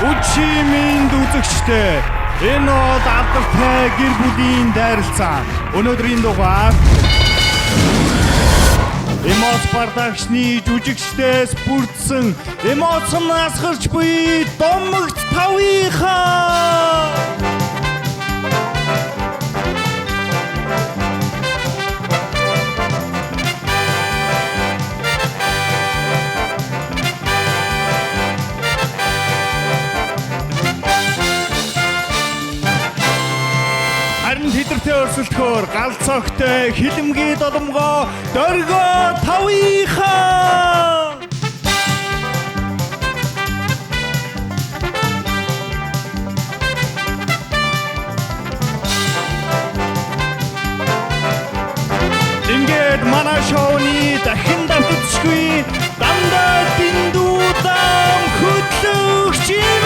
Үчимийн үзэгчтэй энэ од алдартай гэр бүлийн дайралцаа. Өнөөдрийн дугаар Эмоц продакшны жүжигчдээс бүрдсэн эмоцн насгарч буй Домогт тавынхаа Тэдэртэй өрсөлдөхөөр галцогтой хилэмгийн доломгоо дөргөө тавынхаа ингээд манай шоуны дахин давтагдчихгүй дандаа дэндүүдам хөтлөгч юм.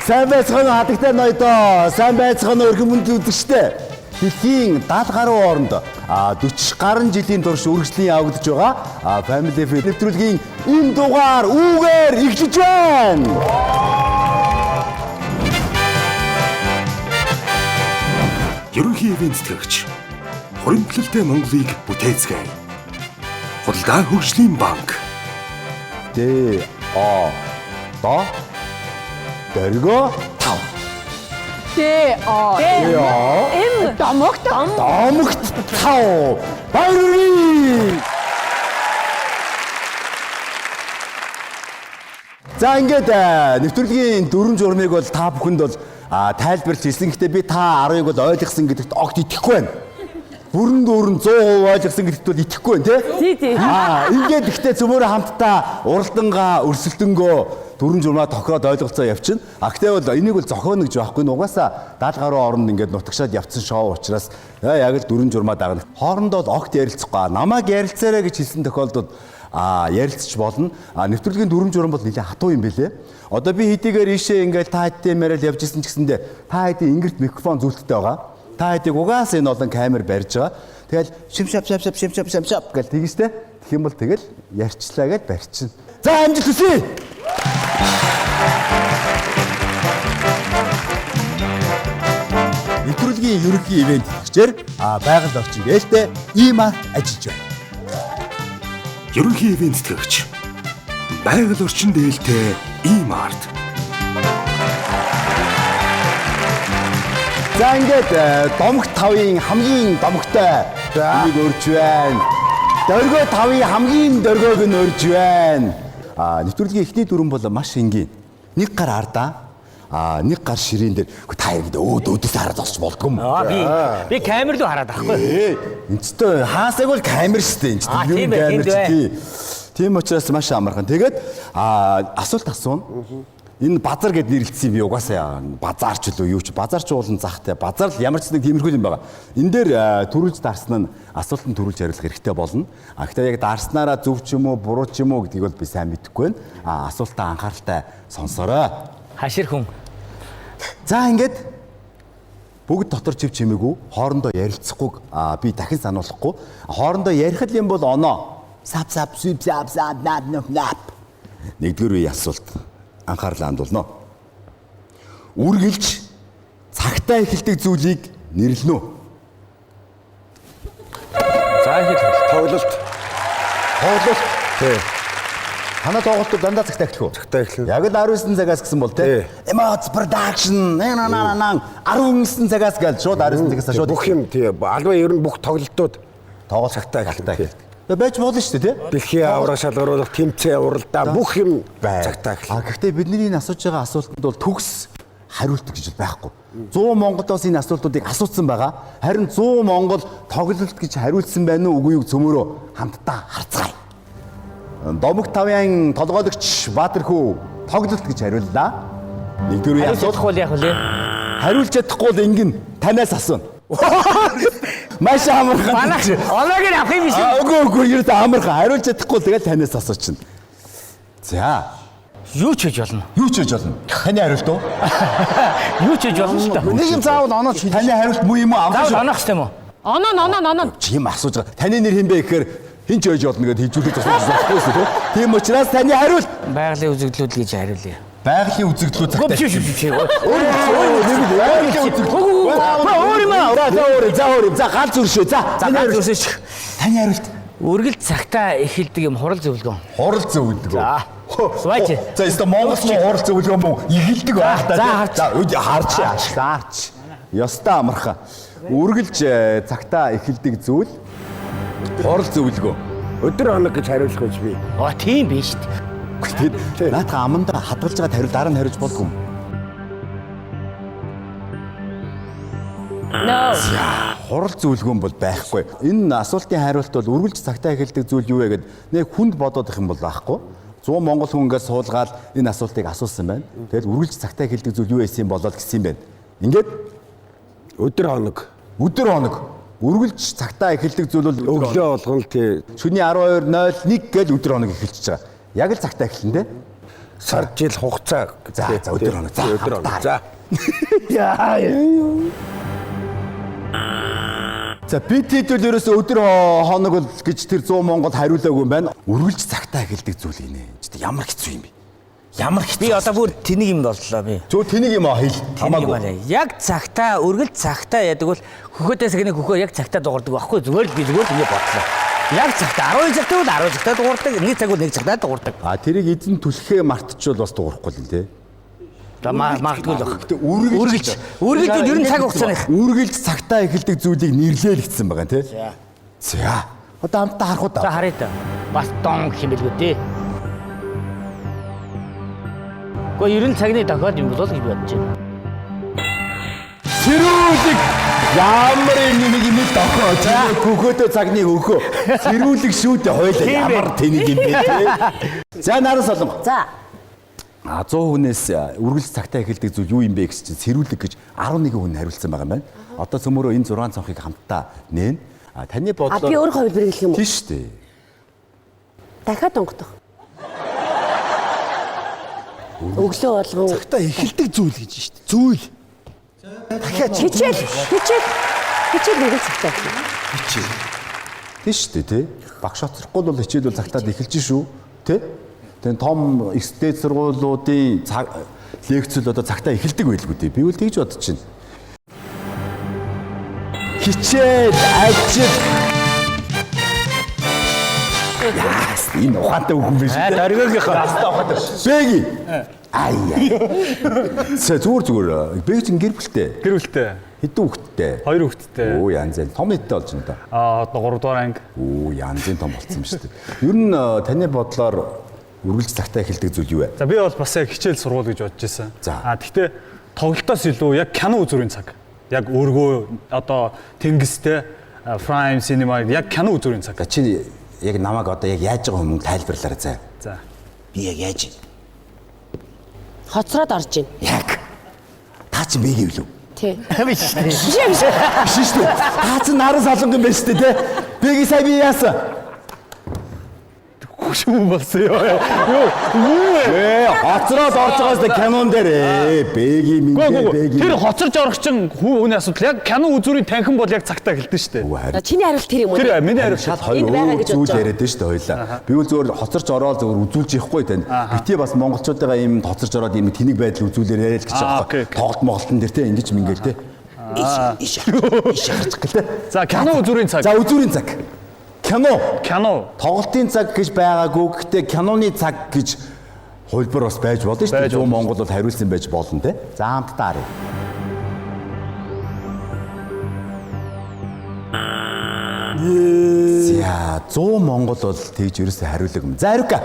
Сайн байцгаана хатагтай ноёдоо. Сайн байцгаана өргөн мөнд үзэгчтэй. Дэлхийн 70 гаруй оронд 40 гаруй жилийн турш үргэлжлэн явагдаж байгаа Family Feud нэвтрүүлгийн энэ дугаар үүгээр эхэлж байна. Ерөнхий ивент тэтгэгч Хуримтлалтай Монголыг бүтээцгээе. Худалдаа хөгжлийн банк. Дөргөө тав. Домогт тав. Баярлалаа. За ингээд нэвтрүүлгийн дөрвөн журмыг бол та бүхэнд бол тайлбарлаж хэлсэн. Гэхдээ би та 10-ыг бол ойлгосон гэдэгт огт итгэхгүй байна. Бүрэн дүүрэн 100% ойлгосон гэдэгт бол итгэхгүй байна тий. Ингээд ихтэй цөмөрө хамтдаа уралдангаа өрсөлдөнгөө дөрвөн журмаа тохироод ойлголцоо явчихна. Гэхдээ бол энийг бол зохионо гэж байхгүй. Угаасаа 70 гаруй оронд ингээд нутагшаад явцсан шоу учраас яг л дөрвөн журмаа дагна. Хоорондоо огт ярилцахгүй. Намайг ярилцаарай гэж хэлсэн тохиолдолд ярилцч болно. Нэвтрүүлгийн дөрвөн журам бол нэлээд хатуу юм бэлээ. Одоо би хэдийгээр ийшээ ингээд та хэдтэй мэрэл явж исэн ч гэсэндээ та хэдийн ингэрт микрофон зүлттэй байгаа. Та хэдийг угаасаа энэ олон камер барьж байгаа. Тэгэл шимшап гэж тэгжтэй. Тэгэх юм бол тэгэл ярьчлаа гэж барьчихна. За амжилт хүсье. Нэвтрүүлгийн ерөнхий ивент хэрэгчээр байгаль орчин ээлтэй иймар ажиллаж байна. Ерөнхий ивент тэтгэгч байгаль орчин ээлтэй иймарт. За ингээд Домогт тавын хамгийн домогтой нэг өрж байна. Дөргөө тавын хамгийн дөргөөг нь өрж байна. Нэвтрүүлгийн эхний дүрэн бол маш энгийн. Нэг гар ардаа, нэг гар ширээн дээр та ингэ өөдөөс хараад зогсож болдгоо юм. Би камер руу хараад байхгүй. Энэчтэй хаасаг бол камер штэ энэ. Тийм ээ. Тийм учраас маш амархан. Тэгээд асуулт асууна. Энэ базар гэд нэрлэлсэн би угаасаа базаарч л юу ч базаарч уулын захтай базар л ямар ч нэг тиймэрхүү юм байгаа. Энэ дээр төрүүлж дарсан нь асуултанд төрүүлж хариулах хэрэгтэй болно. Гэхдээ яг дарснараа зөв ч юм уу буруу ч юм уу гэдгийг бол би сайн мэдэхгүй байна. Асуултаа анхааралтай сонсоорой. Хашир хүн. За ингээд бүгд дотор чив чимээгүй хоорондоо ярилцахгүй би дахин сануулахгүй. Хоорондоо ярих юм бол оноо. Сап нап. Нэгдүгээр үе асуулт. Анхаарлаа хандуулно. Үргэлж цагтаа эхэлдэг зүйлийг нэрлэнэ үү? За их тоглолт. Тий. Танаа тоглолтод дандаа цагтаа эхлэх үү? Цагтаа эхлэнэ. Яг л 19 цагаас гэсэн бол тий. Эмоц production 19 цагаас гээл шууд 19 цагаас шууд бүх юм тий. Албаа ер нь бүх тоглолтууд тоглолт цагтаа эхэлдэг. Байж болно шүү дээ тий. Дэлхийн авраг шалгаруулах тэмцээн уралдаа бүх юм цагтаа эхэлнэ. Гэхдээ бидний энэ асууж байгаа асуултанд бол төгс хариулт гэж байхгүй. 100 Монголоос энэ асуултуудыг асуусан байгаа. Харин 100 Монгол тоглолт гэж хариулсан байна уу үгүй юу цөмөрөө хамтдаа харцгаая. Домогт тавын толгойлогч Баатархүү тоглолт гэж хариуллаа. Нэгдүгээр асуулт бол яг үлээ. Хариулж чадахгүй бол ингэн танаас асууна. Маш амархан. Манайх оноогийн авах юм биш. Үгүй юу амархан. Хариулж чадахгүй тэгэл танаас асуучихна. За. Юу ч хийж болно. Юу ч хийж болно. Таны хариулт уу? Юу ч хийж болно шүү дээ. Нэг юм заавал онооч таны хариулт муу юм уу? Заавал оноох юм уу? Оноо. Чи юм асууж байгаа. Таны нэр хэм бэ гэхээр Хин ч ойж олно гэдээ хийжүүлэх гэсэн. Тийм учраас таны хариулт Байгалийн үзэгдлүүд гэж хариулъя. байгалийн үзэгдлүүд цагтаа. За гал зүршөө. За Таны хариулт. таны хариулт. Үргэлж цагтаа эхэлдэг юм хурал зөвлөгөө. Хурал зөвлөдөг. За. Баач. За өстө Монгол муу хурал зөвлөгөө мөн ихэлдэг байх та. За харч. Ёстой амархан. Үргэлж цагтаа эхэлдэг зүйл хурал зөвлөгөө. Өдөр хоног гэж хариулах гэж би. Тийм биш шүү дээ. Наадхан аманда хадгалж байгаа хариулт дараа нь хариулж болгүй юм. No. Хурал зөвлөгөө бол байхгүй. Энэ асуултын хариулт бол үргэлж цагтаа эхэлдэг зүйл юу вэ гэд нэг хүнд бодоод их юм бол байхгүй. 100 монгол хүн ингээд суулгаад энэ асуултыг асуусан байна. Тэгэл үргэлж цагтаа эхэлдэг зүйл юу байсан болоод гэсэн юм байна. Ингээд Өдөр хоног. өдөр хоног үргэлж цагтаа эхэлдэг зүйл бол Өглөө болгон тий шөнийн 12:01 гэж өдөр хоног эхэлж байгаа. Яг л цагтаа эхэлнэ дээ. сар жил хугацаа. За өдөр хоног. За өдөр хоног. За. За бид хэдвэл ерөөсөө өдөр хоног бол гэж тэр 100 Монгол хариулаагүй юм байна. Үргэлж цагтаа эхэлдэг зүйл инэ. Чи ямар хэцүү юм бэ? Ямар Би хэцүү. одоо бүр тэнийг юм боллоо би. Зөө тэнийг юм аа хэл. Хамаагүй. Яг цагтаа үргэлж цагтаа яадаг бол хөхөөдөөс гэнэ хөхөө яг цагтаа дуурдаг байхгүй зүгээр л би зүгээр л ингэ бодлоо. Яг цагтаа 12 цагтаа бол 10 цагтаа дуурдаг, нэг цаг бол нэг цагтаа дуурдаг. А тэрийг эзэн түлхээ мартчихвол бас дуурахгүй л дээ. За мартгүй л баг. Үргэлж Үргэлж ер нь цаг хугацааны. үргэлж цагтаа эхэлдэг зүйлийг нэрлээл гэсэн байгаа тийм. За. Одоо хамтдаа харах уу За та. харъя та. Бас дон хэмэлгүй дээ. Гэхдээ ер нь цагны тохиол юм болол гэж бодож байна. Сэрүүлэг ямар нэг юм дохоо. Хөхөөдөө цагны хөхөө. Сэрүүлэг шүүдэ хойлоо ямар тэнийг юм бэ тийм. За наран солонго. За. 100 хүнээс үргэлж цагтаа эхэлдэг зүйл юу юм бэ гэж чинь сэрүүлэг гэж 11 хүн хариулсан байгаа юм байна. Одоо цөмөрөө энэ 6 цонхыг хамтдаа нээн. Таны А би бодлоор өөр хувилбар хэлэх юм уу? тийм шүү дээ. Дахиад онгодох. Өглөө болгон Цагтаа эхэлдэг зүйл гэж шүү дээ. Зүйл. хичээл нэг цагтаа эхэлнэ. Тийм шүү дээ тий. Багш оцрохгүй бол хичээл бол цагтаад эхэлж шүү. Тий. Тэгээ том экстэд сургуулиудын лекцэл одоо цагтаа эхэлдэг байлгүй дээ. Би үл тэгж бодож байна. Хичээл, ажил. Яас, энэ ухаантай хүн биш. Дөргийнхөө. Бэги. Ай. Зүгээр. Бэги чинь гэр бүлтэй. Гэр бүлтэй. Хэдэн хүүхэдтэй? 2 хүүхэдтэй. Оо янз бүр. Том хэдтэй болж байна да. Одоо 3 дугаар анги. Оо янзын том болсон юм шүү дээ. Ер нь таны бодлоор үргэлж цагтаа эхэлдэг зүйл юу вэ? За би бол бас яг хичээл сургууль гэж бодож байсан. За. Гэхдээ тоглолтоос илүү яг кино үзүүрийн цаг. Яг өөргөө одоо тэнгистэй Prime Cinema яг кино үзүүрийн цаг. За чи яг намайг одоо яг яаж байгаа юм тайлбарлаарай заа. За. Би яг яаж вэ? Хоцроод орж ийн. Яг. Та чи мэг юу? Тий. Биш шүү дээ. Биш. Биш шүү дээ. Та чи наран солонго юм байна шүү дээ те. Бэги сая би яасан? Хөшүүн болсон ёо. Хоцроод орж байгаас кинон дээр бэги минь бэги. Тэр хоцорж орох чинь хүний асуудал. Яг кино үзүүрийн танхим бол яг цагтаа эхэлдэг шүү дээ. Чиний хариулт тэр юм уу? Тэр миний хариулт. Шал хоёр Энд байгаа гэж зүйл бодож яриад байна шүү дээ хоёлаа. Би бол зөвөр хоцорч ороод зөвөр үзүүлж явахгүй тань. Битгий бас монголчуудаа ийм хоцорч ороод ийм тэнийг байдал үзүүлээр яриад гэж байгаа байхгүй. Тоглолт моголтон дээр те ингэж мингээл те. Иш харчих гэлээ. За кино үзүүрийн цаг. За үзүүрийн цаг. Кино. Тоглолтын цаг гэж байгаагүй. Гэхдээ киноны цаг гэж хувилбар бас байж болно шүү дээ. 100 Монгол бол хариулсан байж болно те. За хамтдаа харъя. За 100 Монгол бол тэгж ерөөсөө хариулаг юм. За Ариука.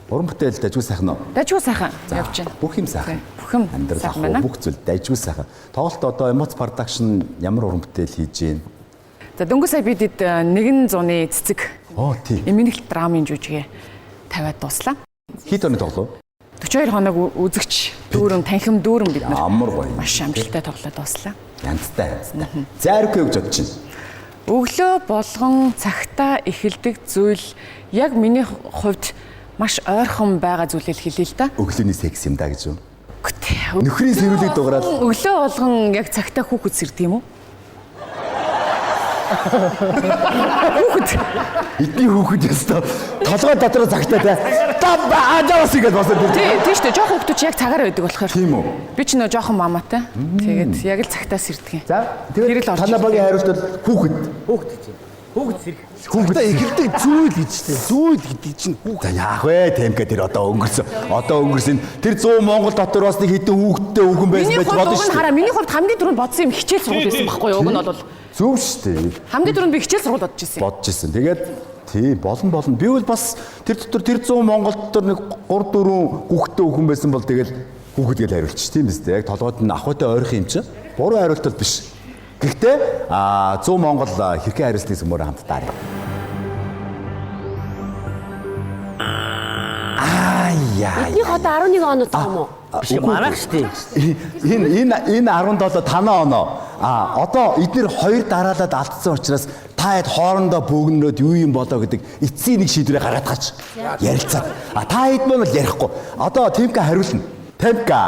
Уран бүтээл дажгүй сайхан уу? Дажгүй сайхан явж байна. Бүх юм сайхан. Бүх юм амьдрал сайхан ах байна. бүх зүйл дажгүй сайхан. Тоглолт одоо Emoц production ямар уран бүтээл хийж гин? За дөнгөж сая бидэд нэгэн зуны цэцэг Оо тий. эмгэнэлт драмын жүжигээ тавиад дуслаа. Хит оны тоглоо? 42 хоног үзэгч дүүрэн танхим дүүрэн бид нар Амар гоё. маш амжилттай тоглоод дуслаа. Янзтай. За Ариука юу гэж бодож байна? Өглөө болгон цагтаа эхэлдэг зүйл яг миний хувьд маш ойрхон байгаа зүйлэл хэлээ л да. Өглөөний секс юм да гэж юу? Гэхдээ Нөхрийн сэрүүлэг дуурайал өглөө болгон яг цагтаа хүүхэд сэрдэг юм уу? Эдний хүүхэд ястаа толгой дотроо цагтаа те. Аажаас ингэж босоод ирдэг. Тийм шүү дээ. Жохон хүмүүс яг цагаар байдаг болохоор. Тийм үү? Би ч нөө жохон маматай. Тэгээд яг л цагтаас ирдэг юм. За Тэр тэгээд л орж танай багийн хариулт бол хүүхэд. Хүүхэд сэрэх. Хүүхэд эхэлдэг зүйл гэж дээ. Зүйл гэдэг чинь хүүхэд. За яах вэ? Темка тэр одоо өнгөрсөн. Одоо өнгөрсөн. Тэр 100 Монгол дотор бас нэг хэдэн хүүхэдтэй хүүхэн байсан байж болно шүү дээ. Миний хувьд хамгийн түрүүнд бодсон юм хичээл сургууль байсан байхгүй юу? Уг нь бол Зөв шүү дээ. хамгийн түрүүнд би хичээл сургууль бодож ирсэн. Бодож ирсэн. Тэгээд тийм болно. Би бол бас тэр дотор тэр 100 Монгол дотор нэг 3 4 хүүхэдтэй хүүхэн байсан бол тэгэл хүүхэд гэж хариулчих тийм биз дээ. Яг толгойд нь ахуйтай ойрох юм чи. Буруу хариулт бол биш. Гэхдээ 100 Монгол хэрхэн хариулсныг зөвмөр хамтдаа. Эдний одоо 11 оноо цаам уу? Биш манайх штий. Энэ 17 танаа оноо. Одоо эдгээр хоёр дараалаад алдсан учраас та хэд хоорондоо бөөгнөрөөд юу юм болоо гэдэг эцсийн нэг шийдвэрээ гаргаад гарч ярилцаад. Та хэд мөн л ярихгүй. Одоо Темка хариулна. Темка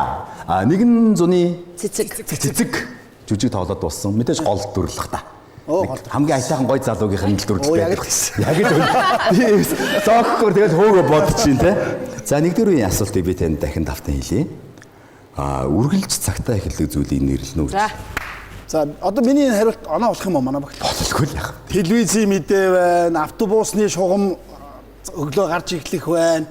нэгэн зуны цэцэг жүжиг тоглоод дууссан. Мэдээж гол дүрлэх та. Хамгийн айтайхан гой залуугийнх нь л дүрлэх байдаг. Яг л зоогхоор тэгэл хөөгө бодчих юм те. За нэгдүгээр үеийн асуултыг би танд дахин давтан хэлье. Үргэлж цагтаа эхэлдэг зүйлийг нэрлэнэ үү? За одоо миний хариулт оноо болох юм уу манай багт? Бололгүй л яах. Телевизийн мэдээ байна, автобусны шугам өглөө гарч эхлэх байна.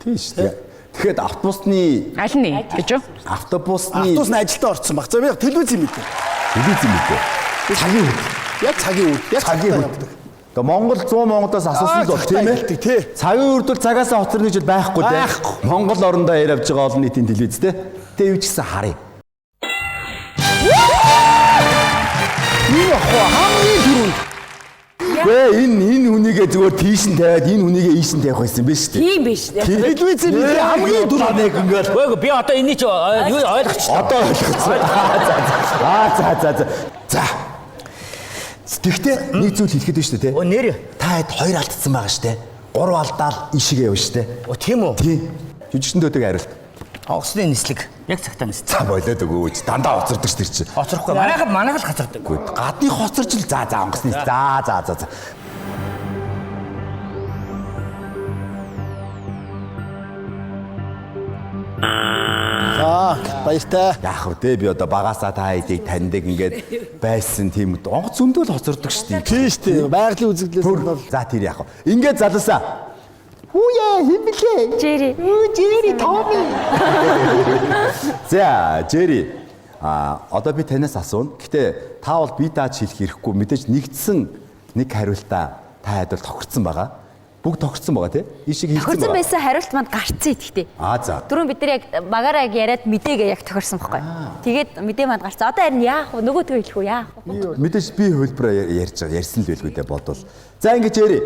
Тийм шүү дээ. Тэгэхэд автобусны Аль нь гэж юу? автобусны Ажилдаа орсон баг. За би телевизийн мэдээ. Цагийн үед. Яг цагийн үед. Яг Цагийн үед. Тэгээ Монгол 100 Монголоос асуусан л бол тийм ээ. Тий. Цагийн үед бол цагаасаа хоцорно гэж байхгүй дээ. Монгол орондоо явж байгаа олон нийтийн телевиз дээ. Тэгээ юу ч гэсэн харъя. Энэ хамгийн түрүүнд. Энэ хүнийгээ зүгээр тийш нь тавиад энэ хүнийгээ ийш нь тавих байсан биш үү? Тийм биш. Телевизийн мэдээ хамгийн түрүүнд нэг ингээд. Үгүй би одоо энийг юу ойлгочихсон. Одоо ойлгоцсон. За. Тэгтээ нэг зүйл хэлэхэд байна шүү дээ. Нэр. Та хэд хоёр алдсан байгаа шүү дээ. 3 алдаал ишигээ явна шүү дээ. Тийм үү? Тийм. Жүжигчэн дөдөг хариулт. Онгоцны нислэг. Яг цагтаа нислэг. За болоод өгөөч. Дандаа хоцордог шүү дээ чи. Хоцрохгүй. Манайх л хоцордог. Гадны хоцорч л за онгоцны. За. Баяртай. Яах вэ би одоо багасаа та хэдийг таньдаг ингээд байсан тийм онгоц зөндөө л хоцордог шүү дээ. Тийм шүү дээ. Байгалийн үзэгдлээс бол За тэр яах вэ? Ингээд залуусаа. Хүүе химбэлээ. Жэри. Жэри Томи. За Жэри. Одоо би танаас асууна. Гэтэ та бол би дааж хэлэх хэрэггүй. Мэдээж нэгдсэн нэг хариултаа та хэд бол тохирцсон байгаа. Бүгд тохирцсон байгаа тий? Ишиг хэлсэн Тохирсон байгаа. байсан хариулт манд гарцсан итгэдэг. За. Дөрөв бид нар яг багаараа яг яриад мэдээгээ яг тохирсон байхгүй. Тэгээд мэдээ манд гарцсан. Одоо харин яах вэ? Нөгөөдгөө хэлэх үү? Яах вэ? Мэдээж би хөлбөрөөр ярьсан л байлгүй дээ бодвол. За ингэж Жэри.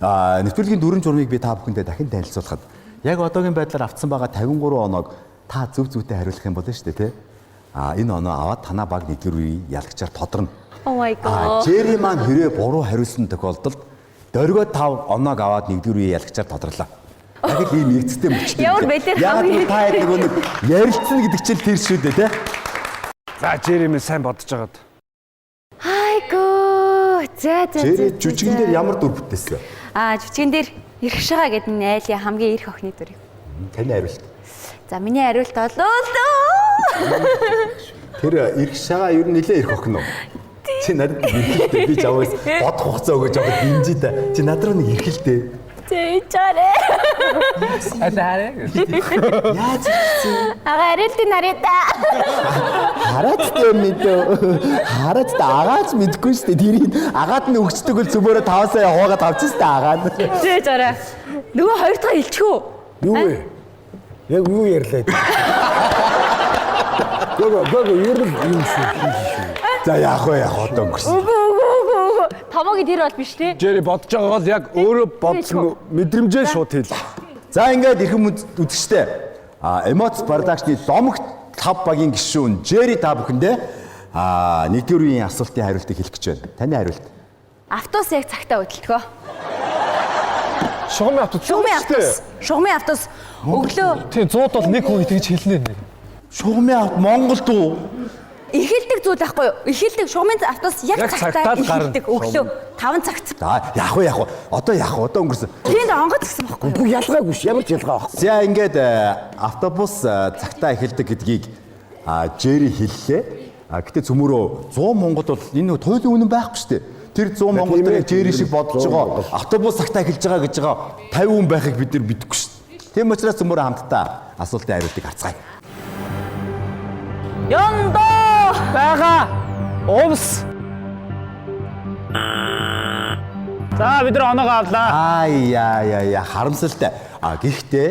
Нэвтрүүлгийн дүрэн журмыг би та бүхэндээ дахин танилцуулахад яг одоогийн байдлаар авцсан байгаа 53 оноог та зөв зүйтэй хариулах юм болно шүү дээ тий? Энэ оноо аваад танаа баг нэгдүгээр үеийн ялагчаар тодорно. Oh my god. Жэри маань хэрэг буруу хариулсан тохиолдолд дөргөө 5 оноог аваад нэгдүгээр үеийн ялагчаар тодорлоо. Яг л ийм нэгцтэй мөчтэй. Ямар байтер Яг хамгийн- л та хэд нэг ярилцсан гэдэг чинь тэр шүү дээ тий? За Жереми сайн бодож байгаад. Айгоо. За. Жэри жүжигэн дээр ямар дүр бүтээсэн? Жүжигэн дээр ирэх шагаа гэдэг нь айлын хамгийн ирэх охины дүр. Таны хариулт. За миний хариулт болоо. Тэр ирэх шагаа ер нь нэлээ ирэх охин уу? Чи надад ирэхэлтэй би чамаас бодох хугацаа өгөөж байгаа дэмжий та. Чи над руу нэг ирэхэлтэй. Тэйчарэ. Яаж ирсэн? Ага хариултыг нарийта. Хараатай мэдээ. Хараатай агааж мэдгүй шүү дээ. Тэрийг агаад нь өгчдөг бол зүмөрө 5 сая хуваагаад авчихсан дээ агаад. Тэйчарэ. Нөгөө хоёр дахь илчихв. Юу вэ? Яг юу ярьлаа? Гого ер нь юм шүү. За яах вэ одоо өнгөрсөн. Томоогийн тэр бол биш те. Жери бодож байгаа бол яг өөрөө бодсон мэдрэмжээ шууд хэл. За ингээд эрхэм үзэгчтэй. Эмоц продакшны домогт 5 багийн гишүүн Жэри та бүхэндээ нэгдүгээр үеийн асуултын хариултыг хэлэх гэж байна. Таны хариулт. Автобус яг цагтаа хөдөлгөө. Шугамын авто. Шугамын автобус өглөө Тийм 100-д бол нэг хүн тэгж хэлнэ. Шугамын авто Монголд уу? эхэлдэг зүйл байхгүй юу? Эхэлдэг шугамын автобус яг цагтаа эхэлдэг өглөө 5 цагт. За яах вэ? Одоо өнгөрсөн. Тэнд онгоц гисэн байхгүй юу? Бүх ялгаагүй ш. Ямар ч ялгаа байхгүй. За ингээд автобус цагтаа эхэлдэг гэдгийг Жэри хэллээ. Гэтэ цөмөрөө 100 Монгол бол энэ туйлын үнэн байхгүй шүү дээ. Тэр 100 Монгол дээр Жэри шиг бодож байгаа автобус цагтаа эхэлж байгаа гэж байгаа 50 хүн байхыг бид нар мэдэхгүй шүү дээ. Тийм учраас цөмөрөө хамтдаа асуултын хариултыг харцгаая. Ёндоо бага. Өвс. За бид нар оноогоо авлаа. Яа харамсалтай. Гэхдээ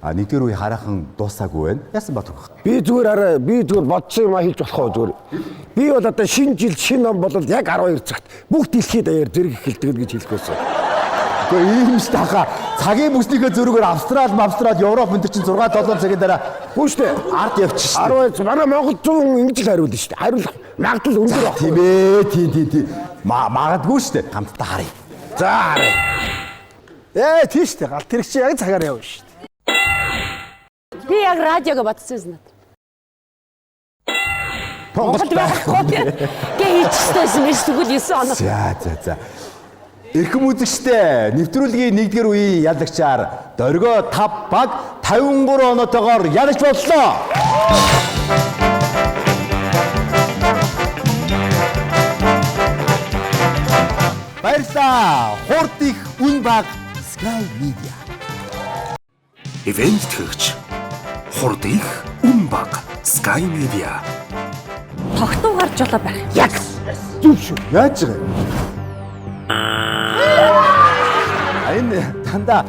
нэгдүгээр үе хараахан дуусаагүй байна. Яасан бат вэ? Би зүгээр бодсон юм хэлж болохоо зүгээр. Би бол одоо шинэ жил шинэ ном бол яг 12 цагт бүх дэлхийд даяар зэрэг эхэлдэг гэж хэлэх байсан. Гэхдээ ийм ш таха цагийн бүснийхээ зөрүүгээр Австрал, Европ энэ чинь 6-7 цагийн дараа Хүүштэй ард явчих шүү дээ. 12 манай Монгол 100 ингэж л хариулна шүү дээ. Хариулах магадлал өндөр баг. Тийм ээ, тийм. Магадгүй шүү дээ. Хамтдаа харъя. За харъя. Тийш дээ. Галт тэрэг чи яг цагаар явна шүү. Би яг радиог батсан юм. Монгол байхгүй. Гэйчтэйсэн мэс тэгвэл 9 оноо. За. Эрхэм үзэгчдээ нэвтрүүлгийн 1-р үеийн ялагчаар дөргөө 5 баг 53 оноотойгоор ялагч боллоо. Баярлалаа. Хурд их үн баг Sky Media. Ивент төгч хурд их үн баг Sky Media. Тогтуу гарч болоо байх. Яг зүг шүү. Яаж байгаа юм? Энэ танда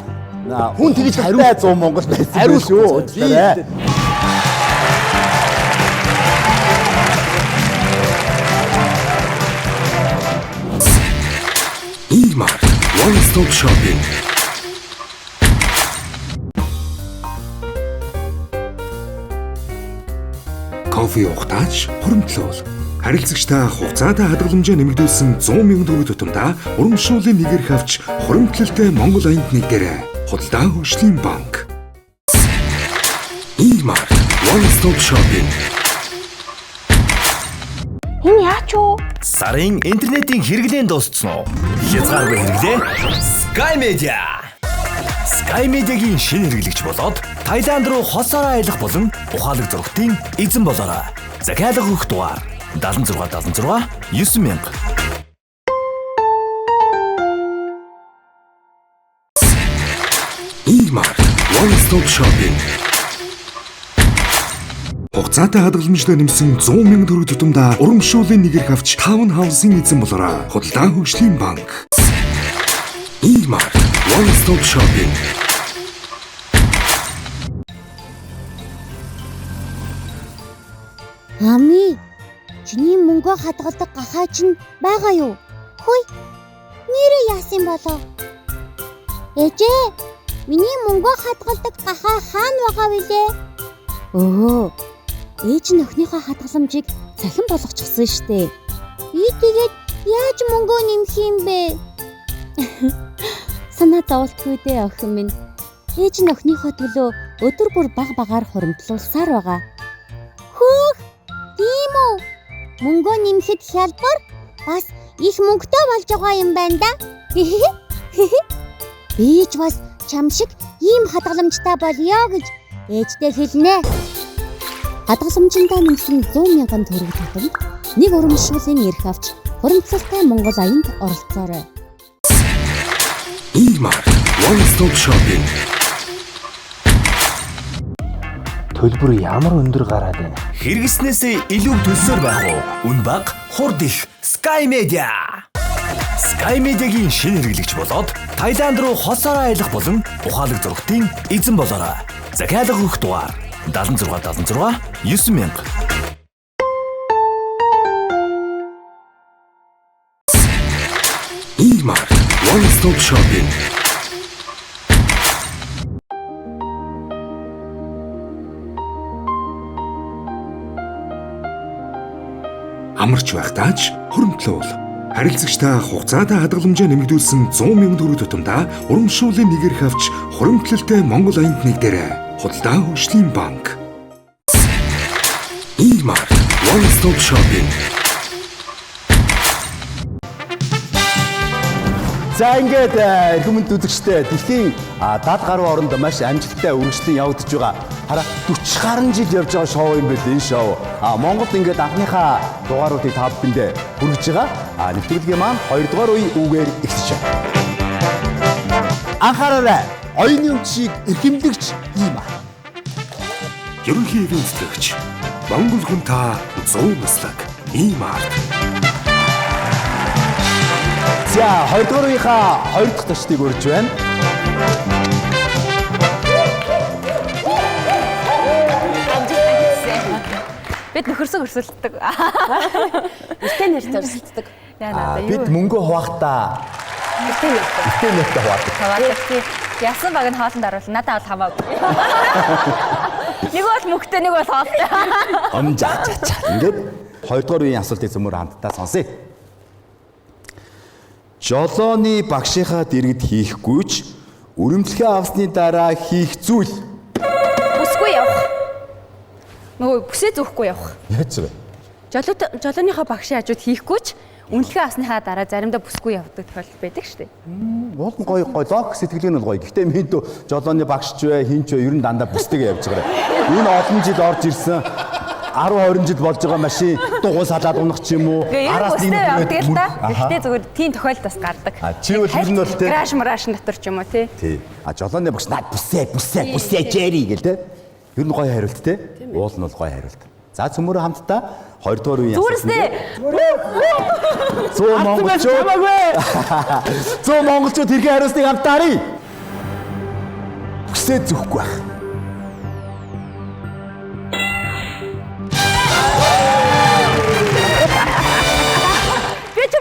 хүн тэгж хариулт 100 Монгол байсан шүү. E-Mart One Stop Shopping. Кофе ухтаач хуримтлуул. Харилцагчтай хугацаатай хадгаламжаа нэмэгдүүлсэн 100 мянган төгрөг тутамдаа урамшууллын нэгэрх авч хуримтлалтай Монгол аянд нэгдээрэй. Худалдаа хөгжлийн банк. E-Mart One Stop Shopping. Энэ яач вэ? Сарын интернетийн хэрэглэн дууссан уу? Хязгааргүй хэрэглээ. Sky Media. Sky Media-гийн шинэ хэрэглэгч болоод Таиланд руу хосоор аялах болон ухаалаг зургтын эзэн болоорой. Захиалга өгөх дугаар 76 9000. E-Mart One Stop Shopping. Хугацаатай хадгаламжтай нэмсэн 100 мянган төгрөг тутамдаа урамшууллын нэгэрх авч Town House-ын эзэн болоорой. Худалдаа хөгжлийн банк. E-Mart One Stop Shopping. Ами, чиний мөнгөө хадгалдаг гахаа чинь байгаа юу? Хөөе. Нэрээ яасан болоо? Ээжээ, миний мөнгөө хадгалдаг гахаа хаана байгаа вүлээ? Өө. Ээж нь охиныхоо хадгаламжийг цахим болгочихсон штэ. Би тэгээд яаж мөнгөө нэмэх юм бэ? Санаа зовлтгүй дээ охин минь. Ээж нь охиныхоо төлөө өдөр бүр багаар хуримтлуулсаар байгаа. Хөөх! Тийм үү? Мөнгөө нэмэхэд хялбар бас их мөнгөтэй болж байгаа юм байна да. Би ч бас чам шиг ийм хадгаламжтай болёо гэж ээжтэй хэлнэ. Хадгаламжиндаа нэмсэн 100 мянган төгрөг тутамд нэг урамшууллын эрх авч хуримтлалтай Монгол аянд оролцоорой. E-Mart One Stop Shopping. Төлбөр ямар өндөр гараад байна? Хэрэгснээсээ илүү төлсөөр байх уу? Үн баг хурд их Sky Media. Sky Media-гийн шинэ хэрэглэгч болоод Таиланд руу хосоор аялах болон ухаалаг зургтын эзэн болоорой. Захиалга өгөх дугаар 76 9000. E-Mart One Stop Shopping. Амарч байхдаач хуримтлуул. Харилцагчтай хугацаатай хадгаламжаа нэмэгдүүлсэн 100 мянган төгрөг тутамдаа урамшууллын нэгэрх авч хуримтлалтай Монгол аянд нэгдээрэй. Худалдаа хөгжлийн банк. E-Mart One Stop Shopping. За ингээд эрхэм үзэгчтэй дэлхийн 70 гаруй оронд маш амжилттай үргэлжлэн явагдаж байгаа. Хараа 40 гаруй жил явж байгаа шоу юм байна энэ шоу. Монголд ингээд анхныхаа дугааруудыг та бүхэндээ хүргэж байгаа. Нэвтрүүлгийн маань 2 дугаар үе үгээр эхэлж байна. Анхаараарай. Оюуны өмчийг эрхэмлэгч ийм аа. Ерөнхий эвэнцлэгч Монгол хүн та 100 наслаг ийм арт. За 2 дугаар үеийнхаа 2 дахь төчтийг өрж байна. Бид нөхөрсөг өрсөлддөг. Ихтэй нэртэй өрсөлддөг. Бид мөнгө хуваахтаа ихтэй нэртэй хуваахдаг. Ясан баг нь хоолнд оруулна. Надад бол хамаагүй. Нэг бол мөнгөтэй, нэг бол хоолтой. Амжаа. Ингээд 2 дугаар үеийн асуултыг зөмөр хамтдаа сонсъё. Жолооны багшийнхаа дэргэд хийхгүйч өрөмтлөхөө авсны дараа хийх зүйл. Бүсгүй явах. Нөгөө бүсээ зөөхгүй явах. Яаж вэ? Жолооныхоо багшийн хажууд хийхгүйч үнэлгээ авсныхаа дараа заримдаа бүсгүй явдаг тохиолдол байдаг шүү дээ. Уул нь гоё логик сэтгэлгээ нь гоё. Гэхдээ минь жолооны багшч вэ, хинч вэ ер нь дандаа бүстэйгээ явж байгаа. Энэ олон жил орж ирсэн 10-20 жил болж байгаа машин дугуй салаад унах ч юм уу. Араас нэг явдаг л та. Гэхдээ зүгээр тийм тохиолдол бас гардаг. Чи бол ер нь бол тий. Краш дотор ч юм уу тий. Тий. Жолооны багш над бүсээ жэри гэл тий. Ер нь гоё хариулт тий. Уул нь бол гоё хариулт. За цөмөрөө хамтдаа 2 дугаар үеийн Зөө монголчууд хэрхэн хариулсныг хамтдаа харъя. Бүсээ зөөхгүй байх.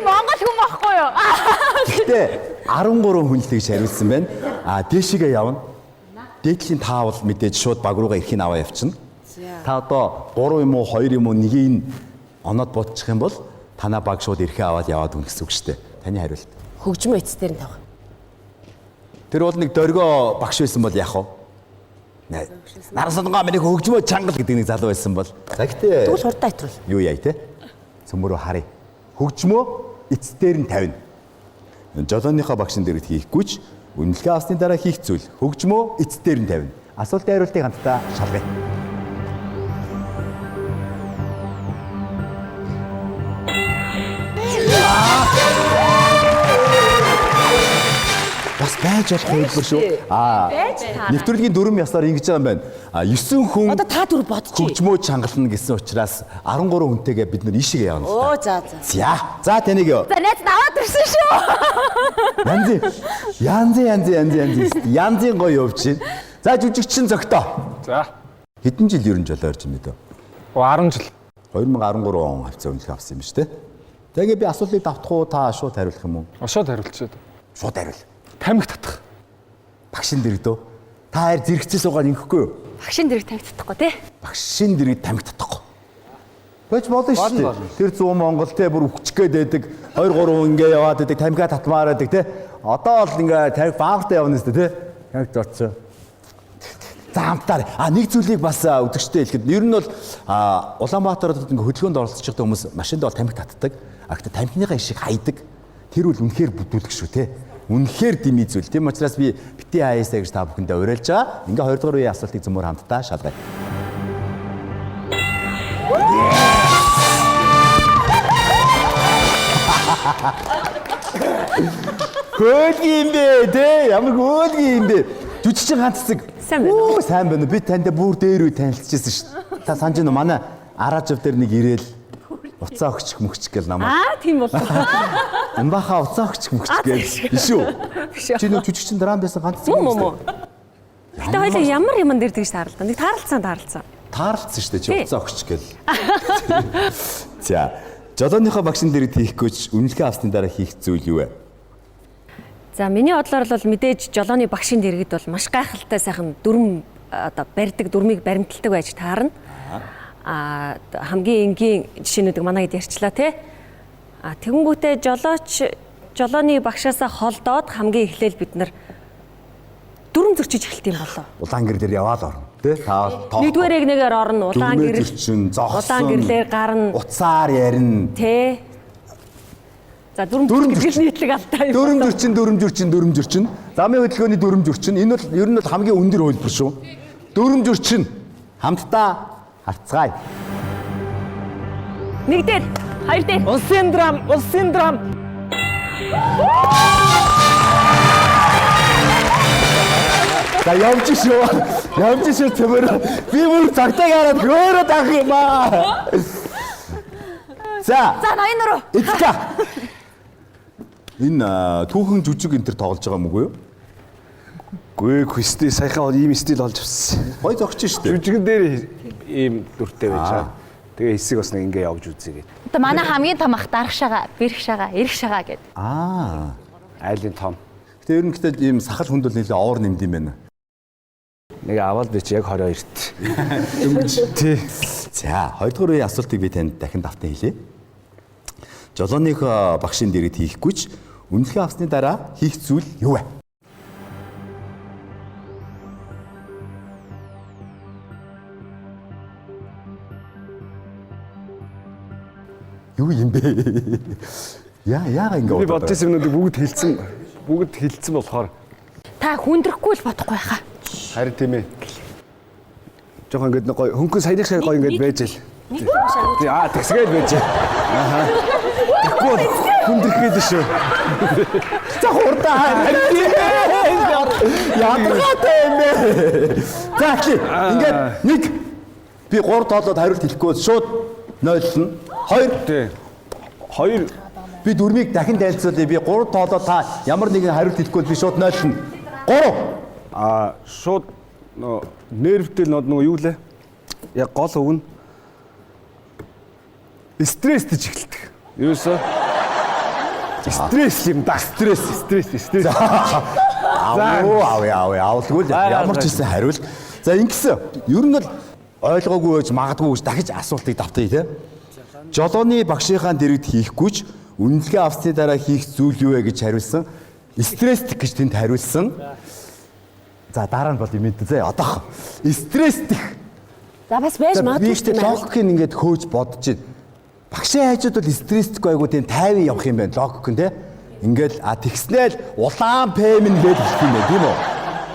Монгол хүн байхгүй юу? Гэтэ 13 хүн л тэгж хариулсан байна. Дээшигээ явна. Дээдлийн таавал мэдээж шууд баг руугаа ирэхийг аваа явчихна. Та одоо 3 юм уу 2 юм уу нэгийг оноод бодчих юм бол танаа баг шууд ирэхээ аваад яваад өгнө гэсэн үг шүү дээ. Таны хариулт. Хөгжмөө эцдэр нь тавах. Тэр бол нэг дөргөө багш байсан бол яах вэ? Нарасангаа миний хөгжмөө чангал гэдэг нэг залуу байсан бол. За гэтээ Тэгвэл хурдаа итвэл. Юу яа те? Цөмөрөө харъя. Хөгжмөө эцдэр нь тавина. Жолооныхоо багшин дэргэд хийхгүйч үнэлгээ авсны дараа хийх зүйл. Хөгжмөө эцдэр нь тавина. Асуултын хариултыг хамтдаа шалгая. Бас байж болох хэлбэр шүү. Нэвтрүүлгийн дүрм ясаар ингэж байгаа юм байна. 9 хүн Одоо та дүр бодчих. хөгжмөө чангална гэсэн учраас 13 хүнтэйгээ бид нар ийшээ явна. Оо за. За таныг юу? За найз аваад ирсэн шүү. Янзын гоё явж байна. За жүжигчин зөгтөө. За. Хэдэн жил ерөн жолоо ирж юм бэ? 10 жил. 2013 он хавцаа үнэлгээ авсан юм шүү дээ. Тэгээ би асуултыг давтах уу та шууд хариулах юм уу? Шууд хариулчихъя. Шууд хариул. Тамхи татах. Багшин дэрэгдөө. Та хайр зэрэгцээ суугаад ингэхгүй юу? Багшин дэрэг тамхи татахгүй тий. Багшин дэрэг тамхи татахгүй. Бэж болно шүү дээ. Тэр 100 Монгол те бүр өвчгээд байдаг. 2-3 ингээ яваад байдаг. Тамхиа татмаар байдаг те. Одоо бол ингээ тамхи баахтай явна шүү дээ те. Тамхи зорцсон. За хамтаар нэг зүйлийг бас үзэгчтэй хэлэхэд ер нь бол Улаанбаатарт ингээ хөдөлгөөнд оролцож байгаа хүмүүс машинд бол тамхи татдаг. Гэхдээ тамхиныхаа ишиг хайдаг. Тэр бол үнэхээр бүдүүлэг шүү те. Үнэхээр дими зүйл. Тийм учраас би бити хаяасаа гэж та бүхэндээ уриалж байгаа. Ингээ 2 дугаар үеийн асуултыг зөмөр хамтдаа шалгая. Хөөдгий юм бэ те? Ямар хөөдгий юм бэ? Жүжигчин ганц цэцэг. Сайн байна уу? Сайн байна. Би танд бүр дээр үе танилцчихсан шүү. Та санаж байна уу? Манай Араажв дээр нэг ирээл уцаа өгчих мөгчих гэл намайг. Тийм бол. Умбахаа уцаа өгчих мөгчих гэл. Биш үү? Чи нэг жүжигчин драм байсан ганц цэцэг. Мөн. Гэтэ хоёул ямар юм дээр тэгж таарлаа. Нэг таарлцсан. Таарлцсан шүү дээ чи уцаа өгчих гэл. За. Жолооныхоо багшин дэргэд хийхгүйч үнэлгээ авсны дараа хийх зүйл юу вэ? За миний бодлоор бол мэдээж жолооны багшийн дэргэд бол маш гайхалтай сайхан дүрм одоо барьдаг дүрмийг баримталдаг байж таарна. Хамгийн энгийн жишээнүүдийг манайд ярьчлаа тий. Тэгэнгүүтээ жолооны багшаасаа холдоод хамгийн эхлээл бид нар дүрм зөрчиж эхэлт юм болоо. Улаан гэр дээр яваад орно тий. Та нэгдүгээр эгнээгээр орно, улаан гэр зөрчин, зогсон. Улаан гэрлэр гарна. Уцаар ярина. Тий. За дүрм зөрчин нийтлэг алтай юм. Дүрм зөрчин. Замын хөдөлгөөний дүрм зөрчин. Энэ бол ер нь бол хамгийн өндөр хөлбөр шүү. Дүрм зөрчин. Хамтдаа харцгаая. Нэг дээр, хоёр дээр. Улсын драм. За явж шүү төмөр. Би бүр цагтаа гараад хөөрөд авах юм аа. За ноён нуруу. Эцга. Энэ түүхэн жүжиг энэ төр тоглож байгаа мөг үү? Гүй Кристи саяхан ийм стил олж авсан. Гой зогч штэ. Жүжигэн дээр ийм дүртэй байж байгаа. Тэгээ хэсэг бас нэг ингэ явж үзье гээд. Одоо манай хамгийн том ах дарах шагаа, бэрх шагаа, эрх шагаа гэд. Айлын том. Гэтэ ер нь гэтэл ийм сахал хүнд бол нэлээ овор нэмд юм байна. Нэг аваад би чи яг 22-т. Тий. За, хоёрдугаар үеийн асуултыг би танд дахин давтан хэлье. Жолооных багшийн дэргэд хийхгүйч үнэлгээ авсны дараа хийх зүйл юу вэ? Юу юм бэ? Яагаад ингэ би бодож байсан юмнуудыг бүгд хэлсэн болохоор Та хүндрэхгүй л бодохгүй хаа. харин тийм ээ. Жохон ингэ нэг хөнгөн саяных гоё ингэ байж л. Тэгсгээд байж. Тэгэхгүй хүндрэх гээд шүү. За хурдан яагаад юм бэ? За ингээд нэг би 3 тоолоод хариулт хэлэхгүй шууд нойлно. 2 2 би дөрмийг дахин тайлцуулъя. Би 3 тоолоод та ямар нэгэн хариулт хэлэхгүй би шууд нойлно. 3 шууд нервтэл нөгөө юу лээ? Яг гол өвн стресстэй эхэлдэг. Юусоо? Стресс юм да. Стресс. Авалгүй ямар ч хэлсэн хариул. За ингэсэн. Ер нь бол ойлгоогүй байж магадгүй гэж дахиж асуултыг давтъя те. Жолооны багшийнхаа дэргэд хийхгүйч үнэлгээ авсны дараа хийх зүйл юу вэ гэж хариулсан. Стресстик гэж тэнд хариулсан. За дараа нь бол юм дээ зэ одоох. Стресстик. За бас байж магадгүй шүү дээ. Логикийг ингээд хөөж бодож байна. Багшийн хайжууд бол стресстэй айгуу тийм 50 явах юм байна логик нь те. Ингээл тэгснээл улаан пэм нь гээд хэлэх юм байна тийм үү?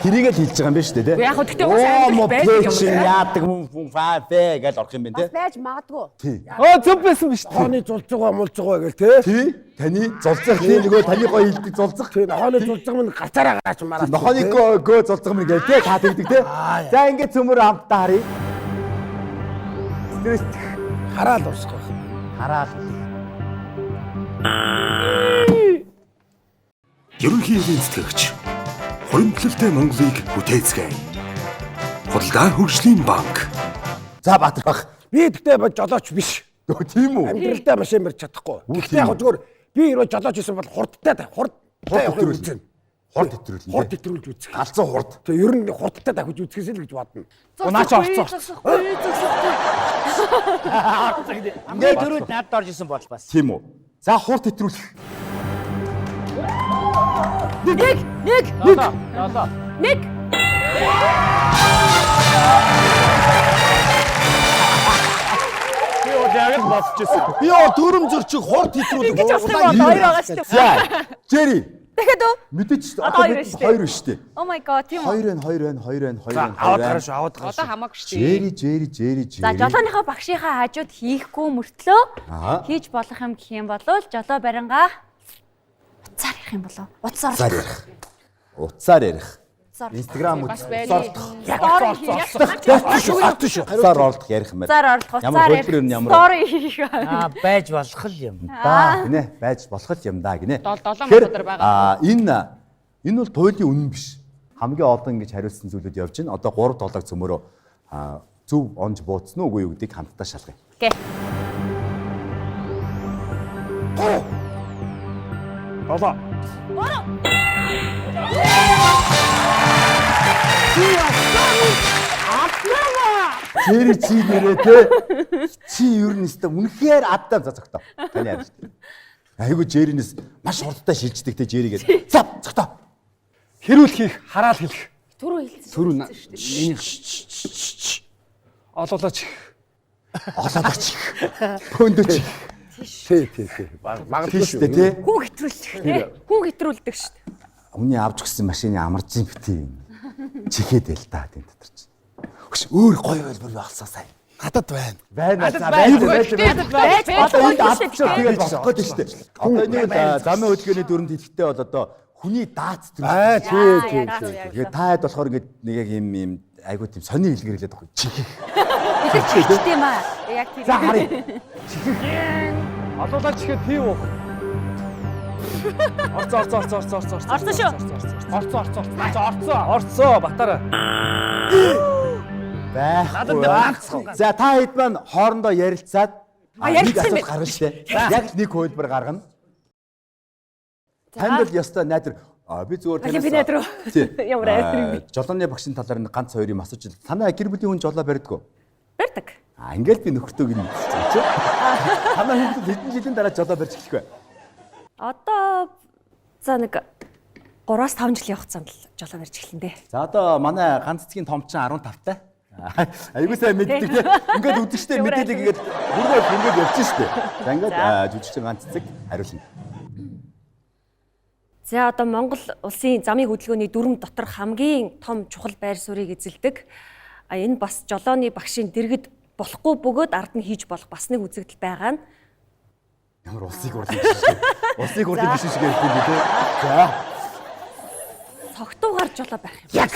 Тэрийг л хэлж байгаа юм байна шүү дээ те. Яг гэхдээ уус амьдрал байдаг юм байна. Яадаг хүн фафэ гэж орох юм байна те. Бас байж магадгүй. Зөв байсан биз дээ. Хооны зулцгаа мулцгаа гэл те. Тий. Таны зулцах тий нөгөө таны гоё хэлдэг зулцах. Тий. Хооны зулцгаа минь гацаараа гаач мараа. Нохооны гөө зулцах минь гээл те та тэгдэг те. За ингээд цөмөр хамтдаа харъя. Стресс Хараал уусах. Ерөнхий эвийн цэцлэгч Хуримтлалтай Монголыг бүтээцгээе. Худалдаа хөгжлийн банк. За Баатар бах. Би тэгтээ жолооч биш. Тийм үү? Амьдралдаа машин барьж чадахгүй. Гэхдээ яг зүгээр би өөрөө жолооч байсан бол хурдтай хэтрүүлж байна. Хурд хэтрүүлж үзэх. Галзуу хурд. Тэг ер нь хурдтай давхиж үзэхээс л гэж бодно. Унаач орцсон. Ингээд дөрөв надад орж исэн бол бас. Тийм үү? За хурд хэтрүүлэх. Нэг. Яг л бодчихсон. Би дүрм зөрчих хурд хэтрүүлэх. Гэж авсан бол хоёр байгаа шүү дээ. За Жери. Тэгэхэд үү? Мэдээч Одоо хоёр шүү дээ. Oh my god, тийм үү? 2 Аваад гараа шүү. Одоо хамаагүй шүү дээ. Жери. За жолооныхоо багшийнхаа хажууд хийхгүй мөртлөө хийж болох юм гэх юм бол жолоо барингаа уцаар ярих юм болов. Уцаар ярих. Инстаграм үзүүлэх. Уцаар орлох ярих юм байна. Уцаар орлох, уцаар ярих. Стори хийх. Байж болох юм. Да гинэ байж болох юм да гинэ. 7 өдөр байгаа. Энэ бол туйлын үнэн биш. Хамгийн олон ингэж хариулсан зүйлүүд явж байна. Одоо 3 долоог цөмөрөө зөв онж бууцсан уу үгүй юу гэдгийг хамтдаа шалгая. Окей. Болоо. Жери чи нэрээ те. Чи ер нь өстө үнэхээр аддаа зогтоо. Таны хариулт. Айгу Жеринээс маш хурдтай шилждэг те Жеригээд. За зогтоо. Хэрүүл хийх, хараал хэлэх. Түрүү хэлсэн. Түрүү миний олоолооч. Пөндөөч. Тий. Магадгүй шүү дээ тий. Хүн хэтрүүлчих тий. Хүн хэтрүүлдэг шүү дээ. Өмнө авч өгсөн машины амарчин бити чихээд л та тийм дотор чи. Хөш өөр гоё байлбар болсоо сайн. Хатад байна. Байна. Тэгээд болохгүй дээ шүү дээ. Одоо нэг замын хөдөлгөөний дүрмд хэлэхдээ бол одоо хүний даац тийм. Тий. Тэгээд таад болохоор ингээд нэг яг юм айгуу тийм сони илгэрлээд байгаа. Чихэх. бид чихтэй юм аа. Яг тийм. За харъя. Олуулаад чихээ тийм уу? Орцоо батараа. Байхгүй. За та хэд маань хоорондоо ярилцаад нэг асуулт гаргана штэ. Яг нэг хөлбөр гаргана. Танд л ёстой найдар би зүгээр би найдар. Ямар айдар. Жолооны багшийн талаар нэг ганц хоёр юм асууж байна. Танай гэр бүлийн хүн жолоо барьдгүй. Барьдаг. Ингээл би нөхөртөө гин. Танай хүмүүс хэдэн жилийн дараа жолоо барьж эхлэх вэ? Одоо за нэг 3-5 жилийн хугацаанд л жолоо барьж эхэлнэ дээ. За одоо манай ганц цэгийн томчин 15-тай. Айгуу сайн мэддэг тийм. Ингээд үдштэй мэдээлэл ингээд бүрээр явчих штэ. За ингээд жүжигчин ганц цэцэг хариулна. За одоо Монгол улсын замын хөдөлгөөний дүрм дотор хамгийн том чухал байр суурийг эзэлдэг. Энэ бас жолооны багшийн дэргэд болохгүй бөгөөд ард нь хийж болох бас нэг үзэгдэл байгаа нь. Ямар улсыг урлах биш шүү. Улсыг урлах биш шүү гэдэг юм тий. За. Цогтуугаар жолоо барих юм. Яг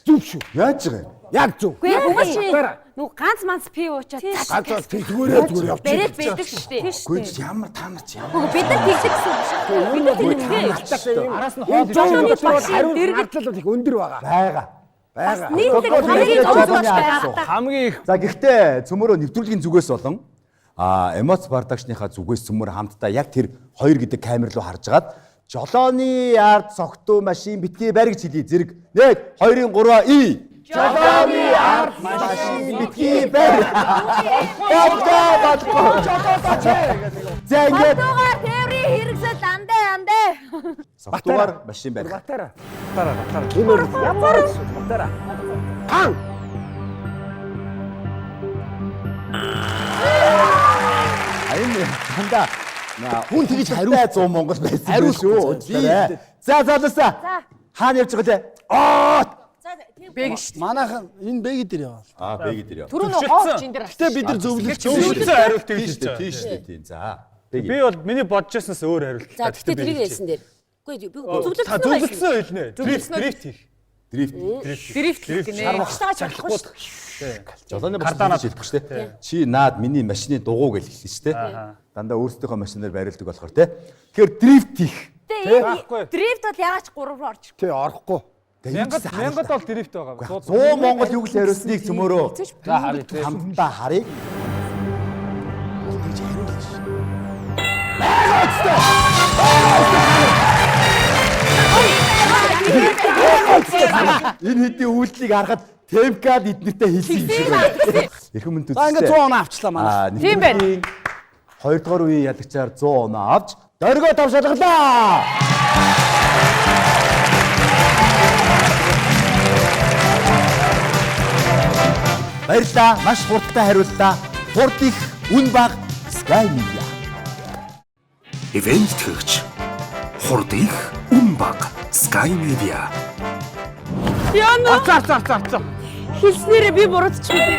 зүг шүү. Яаж байгаа юм? Яг зүг. Үгүй яг нүг ганц манц пив уучаад Ганцаас зүгээр явчих. бэрэл байдаг шүү дээ. Үгүй ямар таамар ч ямар. Бид нар тэгдэг гэсэн үг шүү. Бид нар тэгдэг. Араас нь хоол жолооны багшийн дэргэд их өндөр байгаа. Байгаа. Нийтлэг хамгийн зөвлөж байгаа. Хамгийн их. За гэхдээ цөмөрөө нэвтрүүлгийн зүгээс болон эмоц бардагчныхаа зүгээс цөмөр хамтдаа яг тэр хоёр гэдэг камер руу харжгаад жолооны ард цогтуу машин битгий барь гэж хэлье. Зэрэг 1 2 3 и жолооны ард машин битгий барь. За ингээд Батуугаар тээврийн хэрэгсэл андаа. цогтуугаар машин барь. Батараа. Аян танда хүн тэгж хариулт 100 Монгол байсан шүү. За залуусаа. Хаана явж байгаа те? Бэг шүү. Манайхан энэ бэг дээр яваа. Бэг дээр яа. Түрүүн хоолч энэ дээр Гэтэ бид нар зөвлөж Зөвлөсөн хариулт хэлж байгаа. Тийм шүү дээ. За. Би бол миний бодож байснаас өөр хариулт. За тэгтээ тэрийг хэлсэн дээр. Үгүй би Та зөвлөсөн хэлнэ. Дрифт хийх. дрифт гинэ. Чарлахгүй. Жолооны багш хэлдэг шүү дээ. Чи наад миний машины дугуй гэж хэлсэн шүү дээ. Дандаа өөрсдийнхөө машинаар барилдаг болохоор те. Тэгэхээр дрифт хийх. дрифт бол яач 3 руу орж Тий, орохгүй. Мянгад бол дрифт байгаа. 100 Монгол юу гэж хариулсныг цөмөрөө. За харъя тий. Хамтдаа харъя. Энэ хэдийн үйлдэлийг харахад Темкад эднэртэй хэлсэн юм шиг байна. Эрхэм мэнд үзсэн. За ингээд 100 оноо авчлаа манай. Тийм байна. 2 дугаар үеийн ялагчаар 100 оноо авч дөргөө тавшалгалаа. Баярлалаа. Маш хурдтай хариуллаа. Хурд их, үн бага, Sky Media. Ивент төгч. Хурд их, үн бага, Sky Media. Яна. Хэлснээрээ би буруудчихгүй.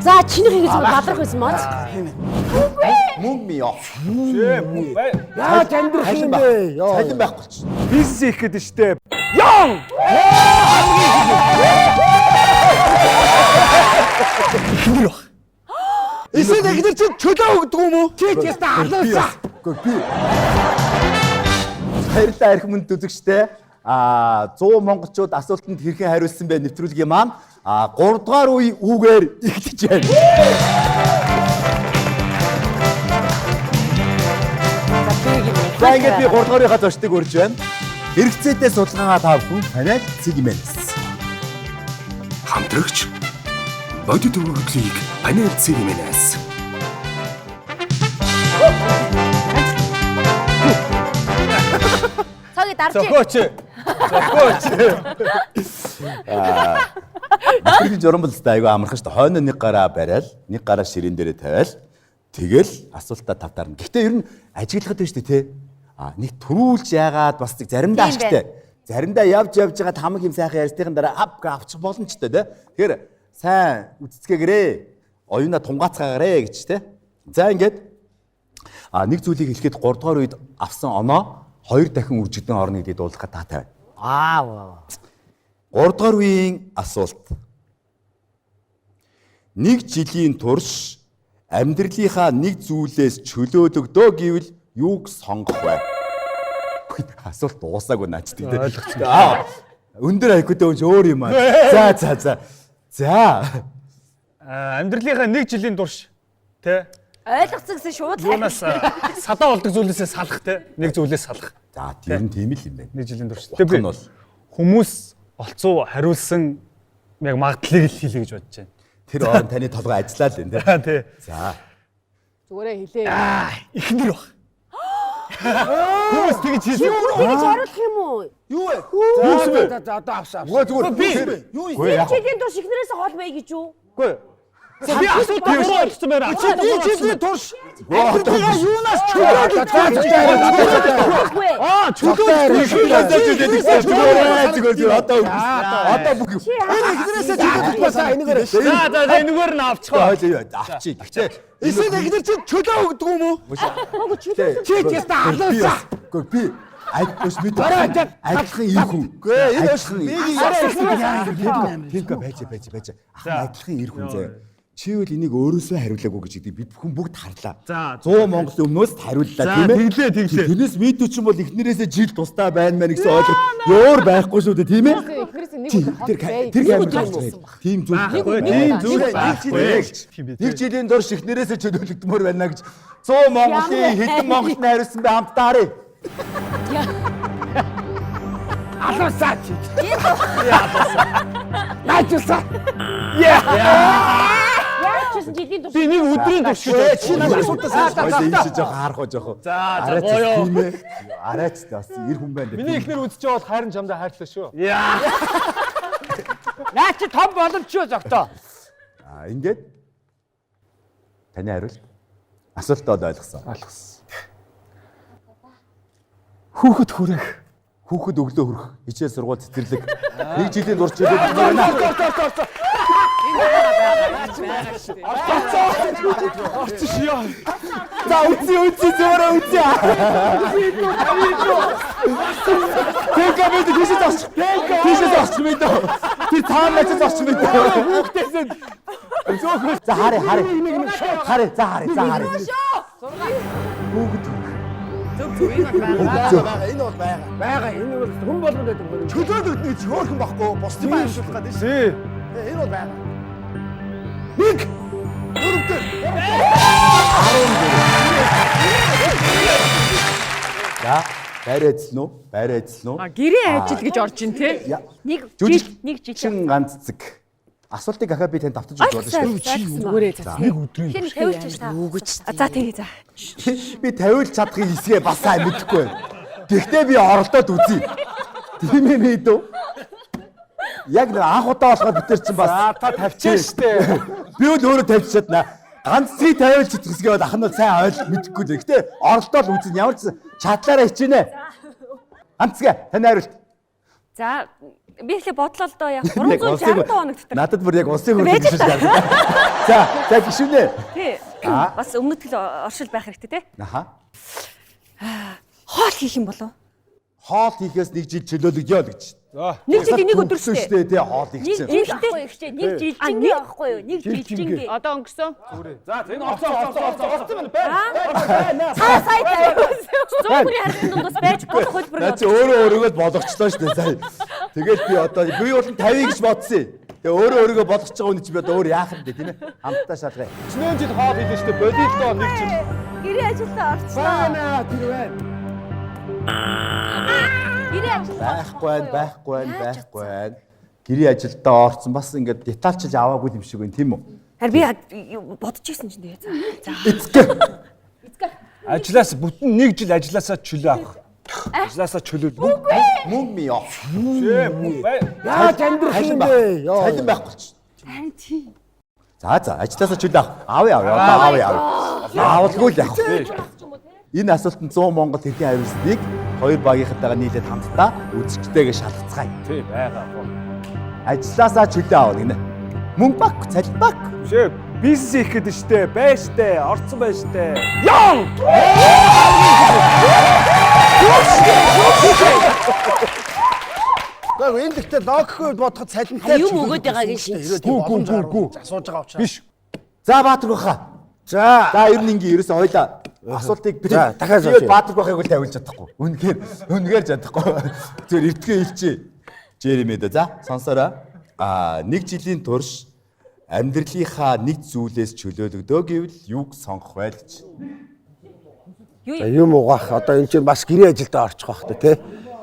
За чиний хийгээс бадрах байсан мод. Мөнгө ми яа. Яа тандэр хийндээ. Цалин байхгүй ч. Бизнес хийх гэдэг штэ. Эсээд их нэр чи чөлөө өгдөг юм уу? Чи яста алуусаа. Би. Баярлалаа эрхэм мэнд үзэгчтэй. 100 монголчууд асуултанд хэрхэн хариулсан бэ нэвтрүүлгийн маань 3 дугаар үе үгээр ихтэж байна. За ингээд би 3 дугаарынхаа зочдыг урьж байна. Хэрэгцээтэй судалгаагаа та бүхэн танай Цэгмэнэс. Хамтрагч. Бодит өгөгдлийг Анил Цэгмэнэс. Цагийг дарж. Зохиоч. Тэр журам бол айгүй амархан шүү дээ. Хойно нэг гараа бариад, нэг гараа ширээн дээрээ тавиал Тэгэл асуултаа тавтаарна. Гэхдээ ер нь ажиглахад байна шүү дээ тий. Нэг төрүүлж яагаад бас заримдаа ашигтай. Заримдаа явж байгаа хамаг юм сайхан ярьсныхан дараа авчих боломжтой тий. Тэгэхээр сайн үцэцгээгээрээ. Оюуна тунгаацгаагаарэ гэж тий. За ингээд нэг зүйлийг хэлэхэд 3 дугаар үед авсан оноо 2 дахин үржигдэн орно гэдгийг дуулгахад таатай байна. 3 дугаар үеийн асуулт. Нэг жилийн турш амьдралынхаа нэг зүйлээс чөлөөлөгдөө гэвэл юуг сонгох вэ? Асуулт дуусаагүй наач тийм. Өндөр IQ-тэй хүн өөр юм аа. За. Амьдралынхаа нэг жилийн турш тий Ойлгоцсон гэсэн шууд юунаас садаа болдог зүйлээсээ салах тий нэг зүйлээс салах. За тийм юм байна. Нэг жилийн турш. Тэгээ би хүмүүс олцоо хариулсан яг магадлалыг л хэлье гэж бодож байна. Тэр орон таны толгой ажиллаа л энэ тий. За. Зүгээрээ хэлээ. Ихнэр баг. Хүмүүс тэгж хэлсэн. Тэгж хариулах юм уу? Юу вэ? За одоо авсан. Юу вэ? Жилийн турш ихнэрээс хол бай гэж юу? Үгүй. Би асуулт болгосон байна. Жилийн турш юунаас Одоо бүх ихнэрээсээ чөлөөлөхөөсаа энэгээр. За энэгээр нь авчихаа. авчих. Эсвэл ихнэр чинь чөлөө өгдөг юм уу? Чи тест алуулсан. Би айдгүйс мэд. Айдлахын ирэх хүн. Тинка байж. Айдлахын ирэх хүн заяа. Чи үл энийг өөрөөсөө хариулаагүй гэж гэдэг бид бүхэн бүгд харлаа. 100 Монголын өмнөөс хариуллаа тийм ээ. Тэглээ. Тэрнээс видео чинь бол эхнэрээсээ жил тусдаа байна мэн гэсэн ойлголт өөр байхгүй шүү дээ тийм ээ. Тэр камер гарч тийм зүйл байхгүй. Нэг жилийн турш эхнэрээсээ чөлөөлөгдмөр байна гэж 100 Монголын хэдэн Монголд хариулсан бэ хамтаараа. Алуусаач. Наачулсан. Би нэг өдрийн турш гэж Чи надад асуултаа энэ чи жоох харах жоох. За гоё. Арайч бас ир хүн байна. Миний ихнэр үзэж байгаа бол хайрын чамдаа хайрлаа шүү. Наа чи том боломж юу зогтоо. Ингээд таны хариулт асуултад ойлгосон. Хүүхэд хүрэх. Хүүхэд өглөө хүрэх. Хичээл сургууль цэцэрлэг. Нэг жилийн турш чөлөөдөг байна. За үгүй зөөрөө үгүй. Тэнка бид тийшээ зогсчих. Тийшээ зогсчих мэд. Тэр цаанаас зогсчих мэд. Хүүхдээсээ. За харъя. Хүүхэд. Энэ бол байгаа. Энэ бол хүн болгоно гэдэг юм. Чөлөөд өдний хөөрхөн баггүй бусдын байшуулах гэдэг шүү. Энэ бол байгаа. Нэг. Дөрөвдөр. За байрацлно. Гэрээ ажил гэж орж ин тий. нэг жил Чин ганц цэг. Асуултыг ахаа би танд давтаж өгч болно шүү. Зүгээрээ за. Нэг өдрийн тэр тавьж та. За тий за. Би тавиулж чадахын хэсгээ бас сайн мэдэхгүй байна. Гэхдээ би оролдоод үзье. Тийм ээ мэдв. Яг нэг анх удаа болоход бид нар чинь бас та тавьчихсан шүү дээ. би бол өөрөө тавьж чадна. Ганц цэг тавиулж чадах хэсгээ бол ах нь сайн ойлгох мэдэхгүй л. Гэхдээ оролдоод үзэн ямар ч чадлаараа хичээнэ. Ганц цэг таны хариулт. За би ихлэ бодлоо л доо яг 360 хоног дотор. Надад бүр яг улсын хөрөнгө гэж байна. За гişүнэ. Тий. Бас өмнөд л оршил байх хэрэгтэй тий. Хоол хийх юм болов? Хоол хийхээс нэг жил чөлөөлөгдөө л гэж. Нэг жилийн нэг өдөр шүү дээ. Тий хоол хийх чинь. Нэг жилчингээ авахгүй юу? Нэг жилчингээ. Одоо өнгөрсөн. За энэ орцсон байна бай. Цаа сая тавь. Зөвхөн харин дундаас байж болох хөлбөр. Наа чи өөрийгөө болгочлоо шүү дээ сая. Тэгээд би одоо би бол 50 гэж бодсон. Тэгээ өөрийгөө болгож байгаа хүн чи би одоо өөр яах юм бэ тийм ээ? Хамтдаа шалгая. 9 жил хоол хийлээ шүү дээ. Бодилдоо нэг жил. Гэрээ ажилдаа орцсон. Баана тэр байна. Гэрээ ажилдаа. Байхгүй. Гэрээ ажилдаа орсон бас ингээд детальчилж аваагүй юм шиг байна тийм үү? Харин би бодож ирсэн ч нэ. За. Эцэг. Ажлаас бүтэн нэг жил ажилласаа чөлөө авах. Ажлаасаа чөлөө. Мөнгө ми яа. Яаж амьдрах юм бэ? Цалин байхгүй ч. Харин тийм. За ажлаасаа чөлөө авъя. Аавалгүй л явах. Энэ асуултанд 100 Монгол хэрхэн хариулсныг хоёр багийнхантайгаа нийлээд хамтдаа үзэгчтэйгээ шалгацгаая. Тий байгаа. Ажлаасаа чөлөө авна гинэ. Мөнгө баг, цалин баг. Шээ бизнес хийх гэдэг штэ, байштай, орцсон байштай. Яа! Гэхдээ энэ дэхтэй логикгүй бодоход цалинтай юм өгөөд байгаа гэж шин. Гүү. Асууж байгаа учраас. Биш. За Баатар баха. За ер нь ингээ ерөөсөө хоёлаа асуултыг би дахиад сууж. Баатар бахыг л тавилж чадахгүй. Үнэхээр чадахгүй. Зүгээр эртгээ хэлчихье. Жеремэдэ за сонсоорой. Нэг жилийн турш амьдралынхаа нэг зүйлээс чөлөөлөгдөө гэвэл юг сонгох вэ гэж. Юм угаах. Одоо энэ чинь бас гэрээ ажилдаа орчих байх та тий.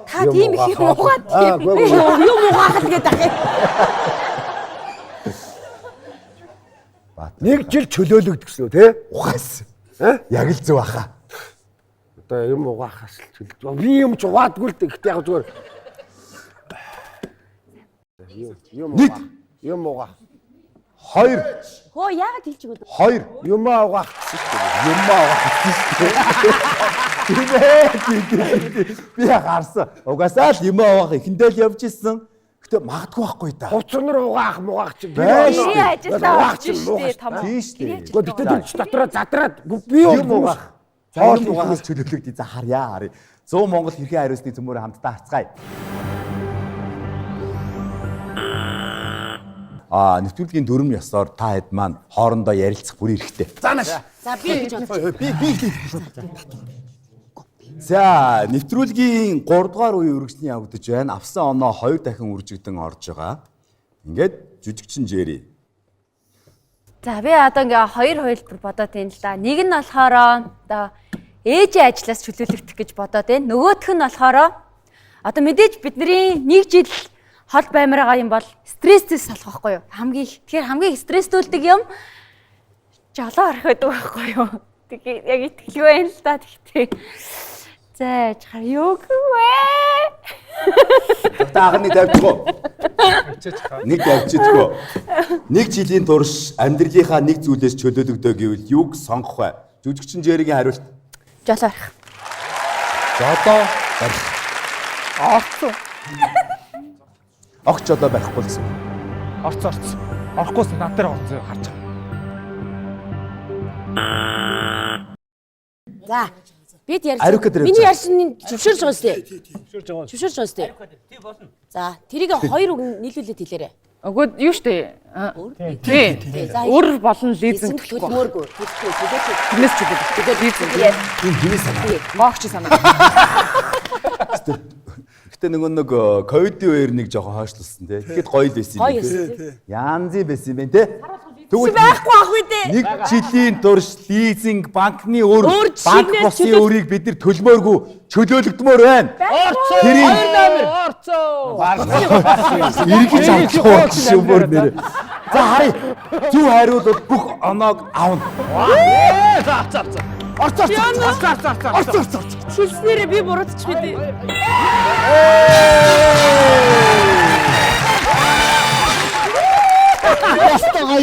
Та тийм их юм угаад тийм. Юм угаах гэдэг ахи. Нэг жил чөлөөлөгд гэсэн үү тий? Ухаас. Яг л зөв аха. Одоо юм угаахаас л чөлөөлж. Би юм ч угаадгүй л гэхдээ яг зүгээр. Юм угаах. 2. Хөө яагаад хэлж өгöd? 2. Юм угаах гэсэн Би харсан. Угаасаа л юм авах ихэндээ л явж исэн. Гэтэ магадгүй байхгүй та. Хувцснаар угаах мугаах чинь Гэрээ ажилдаа орж штэ том. Тийш дээ. Гэхдээ тэр дотроо задраад би юм угаах. Хоол угаахаас чөлөөлөгдөж за харъя. 100 Монгол хэрхэн хариулсныг цөмөөрөө хамтдаа харцгаая. Нэвтрүүлгийн дүрм ёсоор та хэд маань хоорондоо ярилцах бүр хэрэгтэй. За би гэж бодлоо. За, нэвтрүүлгийн 3 дугаар үеийн үргэлжлэн явагдаж байна. Авсан оноо 2 дахин үржигдэн орж байгаа. Ингээд жүжигчин Жери. За би одоо ингээ хоёр хувилбар бодоод байна л да. Нэг нь болохоор одоо ээжийн ажлаас чөлөөлөгдөх гэж бодоод байна. Нөгөөх нь болохоор одоо мэдээж бидний нэг жил хол баймир байгаа юм бол стрессээс салах байхгүй юу? Тэгэхээр хамгийн стресстүүлдэг юм жолоо орох гэдэг байхгүй юу? Тэгээ яг итгэлгүй байна л да. Тэгтээ за чахаа юу гэвэ? Таагны тавьчихгүй. Нэг тавьчихгүй. Нэг жилийн турш амьдралынхаа нэг зүйлээс чөлөөлөгдөө гэвэл юг сонгох вэ? Жүжигчин Жеригийн хариулт. Жолоо орох. Жолоо барих. Орцсон. Огч жолоо барихгүй гэсэн. Орцсон. Орохгүйс над дээр орцсон харж байгаа. За. Бид ярьж. Миний ярьсан зөвшөөрж байгаа сте. Зөвшөөрж байгаа. сте. За, тэрийг хоёр үг нийлүүлээд хэлээрэй. Өгөөд юу штэ? Тий. Өөр болон лизинг төлөмөргүй. Тэрнээс ч үгүй. Тэгээд лизинг. Энэ хинээс санаа. Гоогч санаа. Гэтэ нэг ковидын үеэр нэг жоохон хойшлуулсан тий. Тэгэхэд гоё л байсан юм тий. Янзи байсан юм байна тий. Тэгвэл байхгүй ах үү дээ. Нэг жилийн турш лизинг банкны банк босын өрийг бид нар төлмөөргүй чөлөөлөгдмөр байна. Орцоо. Иргэж авах шүүмөр нэр. За харъя. Зөв хариул бол бүх оноог авна. За. Орцоо. Шүлснээрээ би буруудчих үү дээ.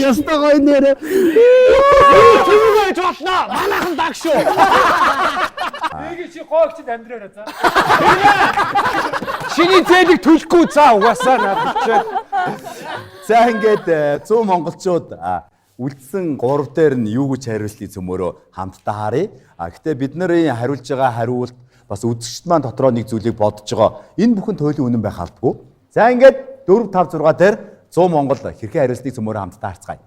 Ястагай нэрэ. Чимээ жолно. Манайхан даг шүү. Нэг чи гоогчд амьдраарай за. Шиний зээлийг төлөхгүй за угаасаа надад. За ингээд 100 монголчууд үлдсэн 3 дээр нь юу гэж хариулсныг цөмөөрөө хамтдаа харъя. Гэтээ бид нарын хариулж байгаа хариулт бас үзэгчд маань дотроо нэг зүйлийг бодож байгаа. Энэ бүхэн туйлын үнэн байх албагүй. За ингээд 4 5 6 дээр 100 Монгол хэрхэн хариулсныг цөмөөрөө хамтдаа харцгаая.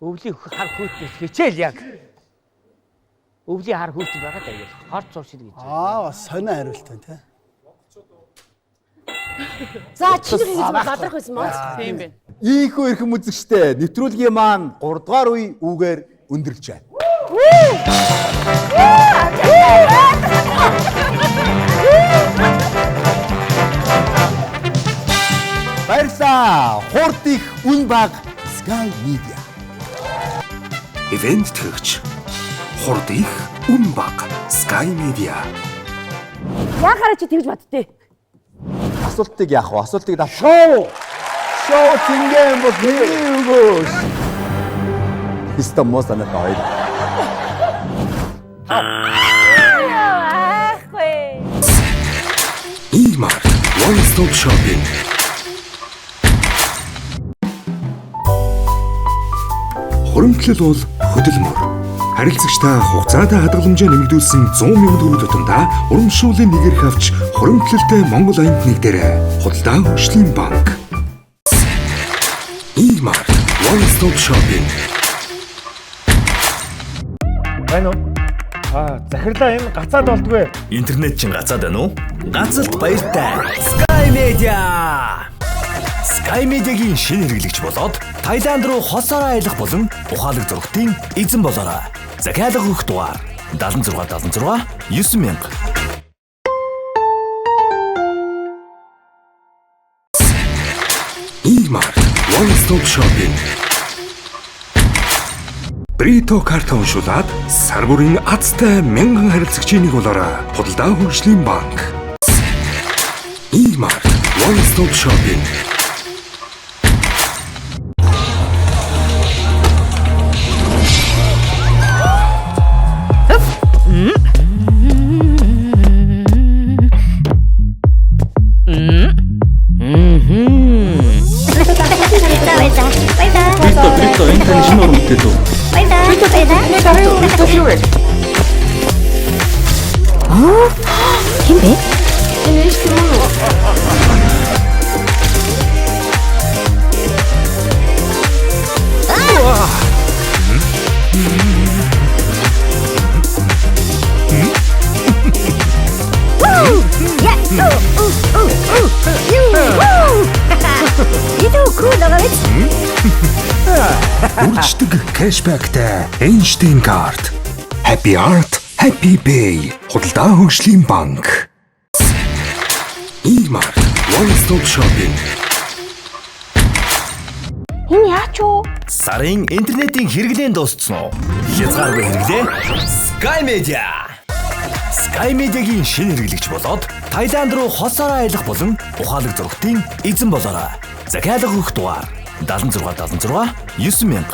Өвлийн хар хүүтнээс хичээл яг. Өвлийн хар хүүтэн байгаа даа. Хор цууршил гэж. Бас сонио хариултаа тий. За чи нэг юм бадрах байсан мөн. Тийм бэ. Ийхүү эрхэм үзэгчтэй нэвтрүүлгийн маань 3 дугаар үе үгээр өндөрлж байна. Баярлалаа. Хурд их үн баг Sky Media. Ивент төгч хурд их үн баг Sky Media. Яахаараа чи тэгж боддөө. Асуултыг яах вэ? Асуултыг давшаа. Шоу цинген бол миний өгөөш. Хистэ мос анаа хоёр. E-Mart One Stop Shopping. Хуримтлал бол хөдөлмөр. Харилцагчтай хугацаатай хадгаламжаа нэмэгдүүлсэн 100 мянган төгрөг тутамдаа урамшууллын нэгэрх авч хуримтлалтай Монгол аянд нэгдээрэй. Худалдаа хөгжлийн банк. E-Mart One Stop Shopping. Байна уу? Захирлаа энэ гацаад болдгүй. Интернет чинь гацаад байна уу? Гацалт баяртай. Sky Media. Sky Media-гийн шинэ хэрэглэгч болоод Таиланд руу хосоор аялах болон ухаалаг зургтын эзэн болоорой. Захиалга өгөх дугаар 76 9000. E-Mart One Stop Shopping. Брито карта уншуулад сар бүрийн азтай 1000 харилцагчийн нэг болоорой. Худалдаа хөгжлийн банк. E-Mart One Stop Shopping. Брито энэ тань шинэ уран бүтээл үү? Хин бэ? Үрждэг кэшбэктэй Einstein Card. Happy Art, Happy Pay. Худалдаа хөгжлийн банк. E-Mart One Stop Shopping. Энэ яач вэ? Сарын интернетийн хэрэглэн дууссан уу? Хязгааргүй хэрэглээ. Sky Media. Sky Media-гийн шинэ хэрэглэгч болоод Таиланд руу хосоор аялах болон ухаалаг зургтын эзэн болоорой. Захиалга өгөх дугаар 76 9000.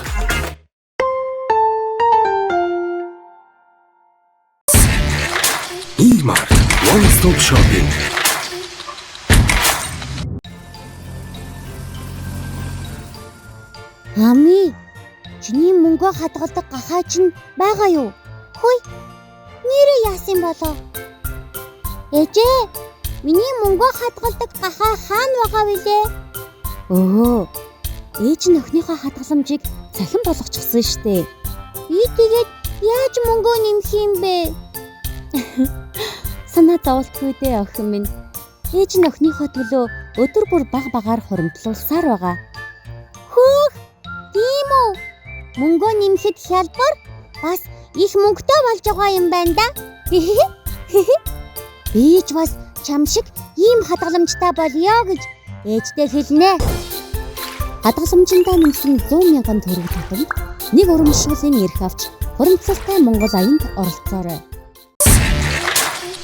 E-Mart One Stop Shopping. Ами, чиний мөнгөө хадгалдаг гахаа чинь байгаа юу? Хөөе. Нэрээ яасан болоо? Ээжээ, миний мөнгөө хадгалдаг гахаа хаана байгаа вүлээ? Өө. Ээж нь охиныхоо хадгаламжийг цахим болгочихсон штэ. Би тэгээд яаж мөнгөө нэмэх юм бэ? Санаа зовлтгүй дээ охин минь. Ээж нь охиныхоо төлөө өдөр бүр баг багаар хуримтлуулсаар байгаа. Хөөх! Тийм үү? Мөнгөө нэмэхэд хялбар бас их мөнгөтэй болж байгаа юм байна да. Би ч бас чам шиг ийм хадгаламжтай болёо гэж ээжтэй хэлнэ. Хадгаламжиндаа нэмсэн 100 мянган төгрөг тутамд нэг урамшууллын эрх авч хуримтлалтай Монгол аянд оролцоорой.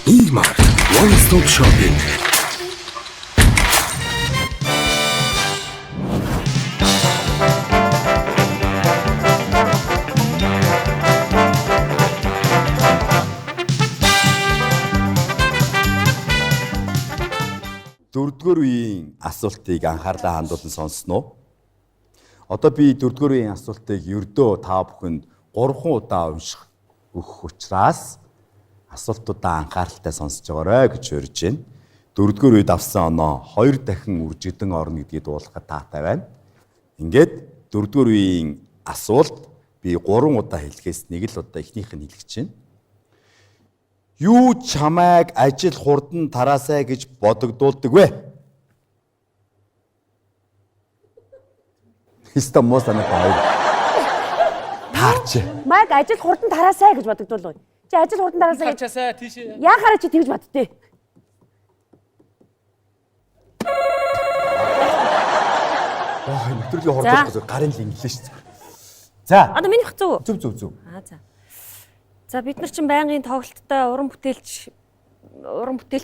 E-Mart One Stop Shopping. Дөрөвдүгээр үеийн асуултыг анхаарлаа хандуулан сонссноо. Одоо би дөрөвдүгээр үеийн асуултыг ердөө та бүхэнд 3 удаа унших өгөх учраас асуултуудаа анхааралтай сонсож байгаарай гэж урьж байна. Дөрөвдүгээр үед авсан оноо 2 дахин үржигдэн орно гэдгийг дуулахад таатай байна. Ингээд дөрөвдүгээр үеийн асуулт би 3 удаа хэлэхээс нэг л удаа эхнийх нь хэлэх чинь. Юу чамайг ажил хурдан тараасай гэж бодогдуулдаг вэ? Хистэ мос анаа хоёр. Таарч. Майг ажил хурдан тараасай гэж бодогдвол. Чи ажил хурдан тараасай гэж. Часаа тийш. Яахаараа чи тэгж боддөө. Нэвтрүүлгийн хордоос гарын л инглиш шүү. За. Одоо минийх зөв. Зөв. За. За бид нар чинь байнгын тоглолттой уран бүтээлч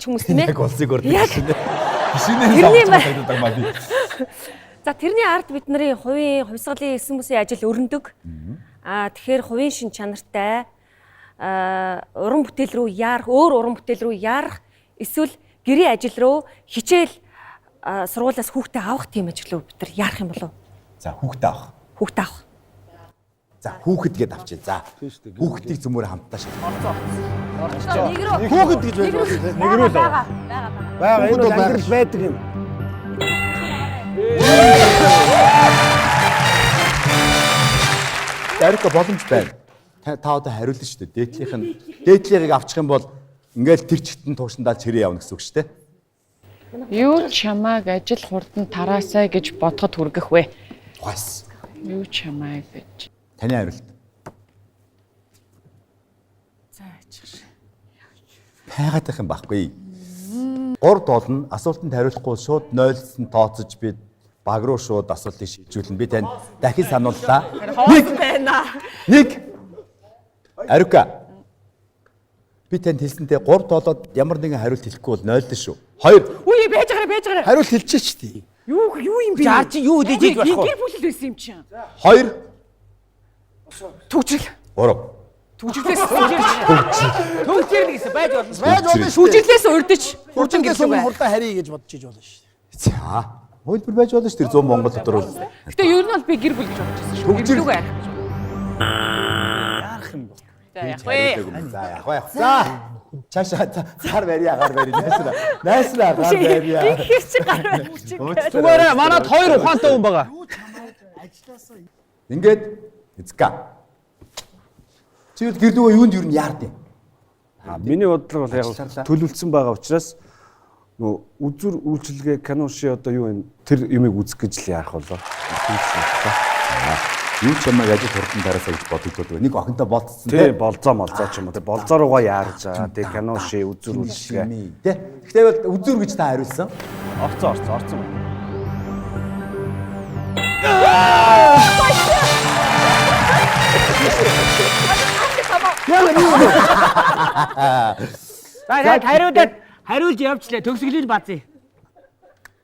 хүмүүс тийм ээ. Яг улсыг өрдөө. Яг. Хишинээ авчихсан байдаг маа би. За тэрний ард бидний хувьсгалын эсэм бүсийн ажил өрнөдөг. Тэгэхээр хувийн шин чанартай уран бүтээл рүү яарах, өөр уран бүтээл рүү яарах, эсвэл гэрийн ажил руу хичээл сургуулиас хүүхдээ авах тийм ажил руу бид нар яарах юм болов? За хүүхдээ авах. Хүүхдээ авах. За хүүхэд гээд авчи. За хүүхдийг зөмөр хамтдаа шал. Хүүхэд гэж байж болно. Нэг рүү л. Бага энэ бол ангирал байдаг юм. Дарика боломж байна. Та одоо хариулна шүү дээ. Дээдлийг авчих юм бол ингээл тэр чигтэн туушандаа чирээ явна гэсэн үг шүү дээ. Юу чамайг ажил хурдан тараасай гэж бодоход хүргэх вэ? Хас. Юу чамайг гэж. Таны хариулт. За аачих. Пайгаад байх юм байхгүй. 3 долн асуултанд хариулахгүй шууд 0-д тооцож бид баг руу шууд асуултыг шийдвэрлэн би танд дахин санууллаа. Нэг. Арука. Би танд хэлсэнтэй 3 долоод ямар нэгэн хариулт хэлэхгүй бол 0 шүү. 2. Үгүй байж гараа. Хариулт хэлчихэж ч тий. Юу юм бэ? Жаа чи юу дийж болох вэ? Гэр бүл байсан юм чинь. 2. Төгжрөл. 3. Төгжрлээс Төгжрөл гэсэн байж болно. Байж болно шүү. Төгжрлээс урдж хурдан Хурдаас гэлээ. өмнө хурдан харьяа гэж бодож иж болно шүү. За. Хөлбөр байж болно шүү. Тэр 100 Монгол дотор бол. Гэтэ ер нь бол би гэр бүл гэж бодож байсан шүү. Төгжрөл. Гэр бүл яарах юм бол. За яг бай. За. Чаашаа гар барья. Найсраа гар барья. Ихэр чи гар барьчих. Зүгээрээ манад 2 ухаантай хүн байгаа. Ингээд эцга. Чи гэр лүгөө юунд юу яард юм? Миний бодлого бол яг төлөвлөсөн байгаа учраас нөө үзүр үйлчилгээ кино ши одоо юу вэ? Тэр юмыг үзэх гэж л яах болоо. Юу ч юмаа ажил хурдан тараасаа гэж бодогдод. Нэг охинтой болцсон Тий болзоо ч юм уу. Тэг болзоо руугаа яарж байгаа. Тэг кино ши үзүр үйлчилгээ. Тэ. Гэхдээ бол үзүр гэж та хариулсан. Орцсон. Хариулж явчлаа. Төгсгөлийг баазъя.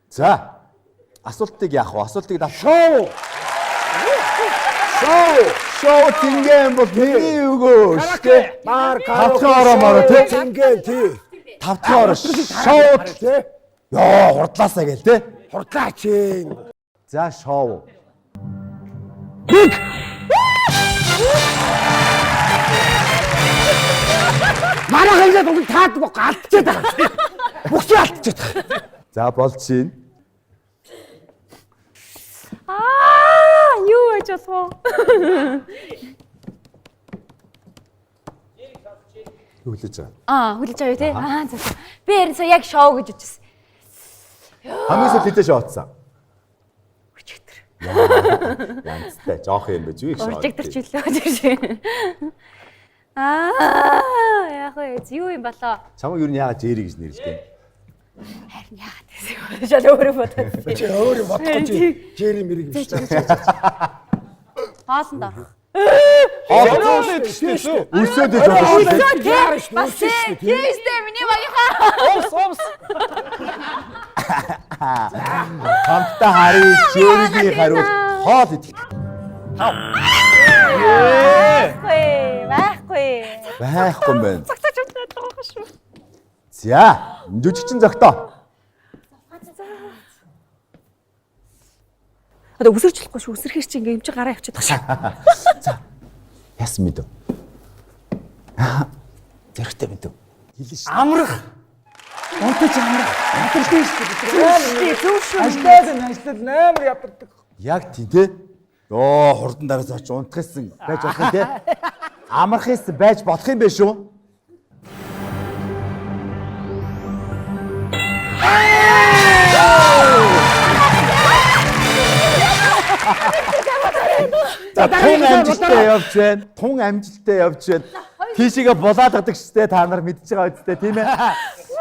За. Асуултыг яах вэ? Асуултыг дав. Шоу тинген бол миний өгөө. Маар Тавтаараа тий. Тинген тий. Тавтаар шоу тий. Йоо, хурдлаасаа гээл тий. Хурдлаач юм. За шоу. Мараа хэлээд уг таадгүй алдчихад байгаа. Бүгд алдчихад байгаа. За болж шин. Юу гэж болох вэ? Юу хэлж байгаа? Хүлээж авъя тий. За. Би яринсаа яг шоу гэж үзсэн. Хамгийн сүүлд хэлж шоуцсан. Өчигдөр. Янцтай жоох юм байж юу их шоу. Өчигдөр ч үлээ гэж. Яг юу юм болоо? Чамаа юу яагаад Жэри гэж нэрлэдэг? Харин яагаад гэсэн юм. Шал өөрөө бодсон. Чи өөрөө бодгоч. Жэри мэрэг биш. Хоолнд орох. Өсөөд иж байгаа шүү дээ. Бас тийштэй миний багийнхаа. Хамтаа харъя Жэригийн хариулт хоол идэх. Байхгүй юм байна. Цагтаач унтаад байгаа шүү. За, жүжигчин зогтоо. Одоо үсэрчлэхгүй шүү. Үсэрхэр чи ингээм чи гараа явчихад байгаа шүү. За. Яс мэдв. Зэрэгтэй мэдв. Хэлэн шүү. Амрах. Унтаж амрах. Амтартай шүү. Ажлаад амар ядардаг. Яг тийм те. Йоо, хурдан дараас очиж унтах гэсэн байж болох юм те. Амрах гэсэн байж болох юм бэ шүү. За тун амжилттай явж байна. Тун амжилттай явж байна. Тийшээгээ булаад гадаг штэ та нар мэдчихэж байгаа үстэй тийм ээ.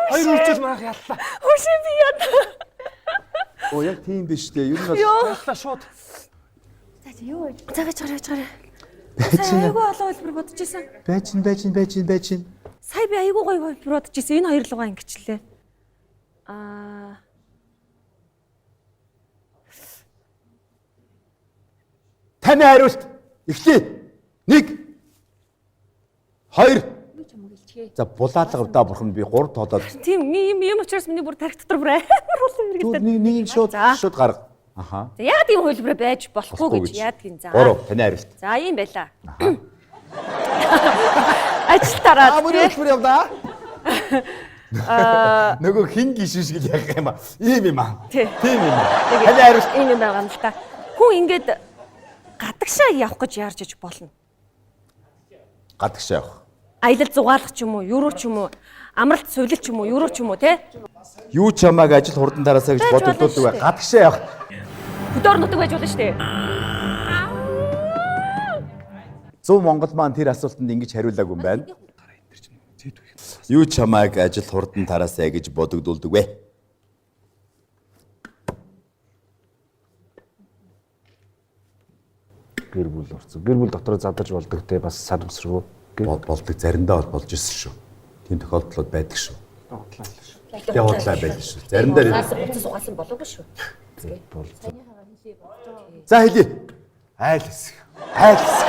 Хоёр үрчил манах яллаа. Хөшин би яд. Оо яг тийм биш штэ. Юу нь Яллаа шууд. За юу вэ? За байж гараа. Айгуу олон хэлбэр бодож исэн. Байж. Сая би айгуу гоё хэлбэр бодож исэн. Энэ хоёр лугаа ингэчлээ. Таны хариулт. Эхлэе. 1 2 За булаалга удаа бурхан би 3 тоолоод. Тийм юм учраас миний бүр тарих дотор бүр амар хулын мэрэгдээд. Нэг шууд гарга. Аха. За яагаад ийм хөлбөрөө байж болохгүй гэж яадаг юм за. 3 таны хариулт. За ийм байла. Ажилтараа. Мөрөөр явда. Нөгөө хин гişиш гэж яг юм аа. Ийм юм аа. Тийм юм аа. Таны хариулт ийм юм байгаа юм л та. Хүн ингээд гадагшаа явах гэж яарч иж болно. гадагшаа явах. Аялал зугаалах ч юм уу, юуруу ч юм уу, амралт сувилт ч юм уу, юуруу ч юм уу те. Юу ч хамааг ажил хурдан тараасаа гэж бодогдуулдаг бай. Гадагшаа явах. Хөдөр нутаг байж болно шүү дээ. 100 Монгол маань тэр асуултанд ингэж хариулаагүй юм байна. Юу ч хамааг ажил хурдан тараасаа гэж бодогдуулдаг вэ? Гэр бүл орцсон. Гэр бүл дотор задарч болдог те бас санамсаргүй. Болдог заримдаа бол болж ирсэн шүү. Тийм тохиолдлууд байдаг шүү. Явуулаа байдаг шүү. Заримдаа сугаасан болоогүй шүү. За хэлье. Айл хэсэг. Айл хэсэг.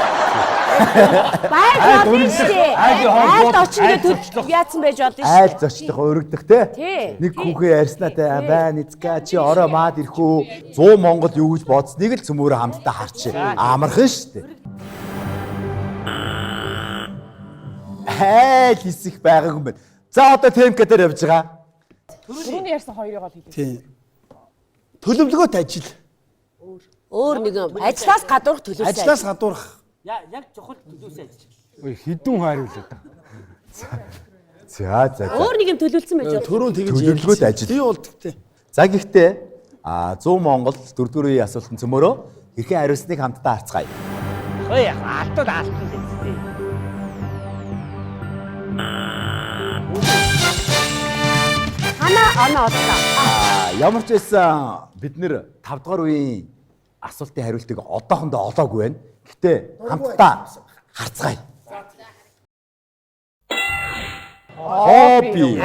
Байг болчихсон. Айл очингөө яатсан байж болно шүү. Айл зочлох өргөдөх те. Тий. Нэг хүүхээ ярьснаатай байна эцгээ чи ороо маад ирэх үү? 100 Монгол юу гэж бодсныг л цөмөөрөө хамтдаа харч. Амархан шүү дээ. Айл хэсэг байгаагүй юм байна. За одоо темп дээр явж байгаа. Түрүүний ярьсан хоёрыг бол хэлээ. Тийм. Төлөвлөгөөт ажил. Өөр нэг ажлаас гадуурх төлөвлөсөн. Ажлаас гадуурх. Яг чухал төлөвсөн ажил. Ой хідүүн хариулаад. За. Өөр нэг юм төлөвлөсөн байж болно. Төрөө тэгэж Төлөвлөгөөт ажил. Би бол тэгтээ. За гэхдээ 100 Монгол 4-4 үеийн асуултанд цөмөөрөө хэрхэн хариулсныг хамтдаа харцгаая. Ой алтууд алтан дээ. Оноо одлоо. Ямар ч байсан бид нэр 5 дугаар үеийн асуултын хариултыг одоохондоо олоогүй байна. Гэтэ хамтдаа харцгаая. Хобби.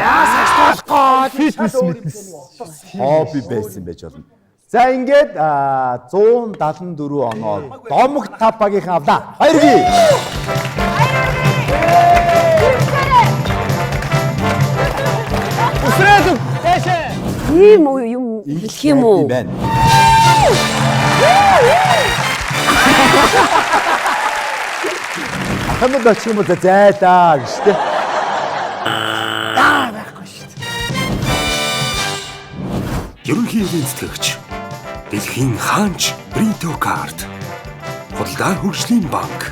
Хобби байсан байж болно. За ингээд 174 оноо домог 5 багийнхан авлаа. Хоёргийн. Өсрөөд дэшээ. Ийм юм хэлэх юм уу? Ахмад очих юм бол зайлаа гэж тэ. Байхгүй шүү дээ. Ерөнхий эвийн тэтгэгч Дэлхийн хаанч Бритокард худалдаа хөгжлийн банк.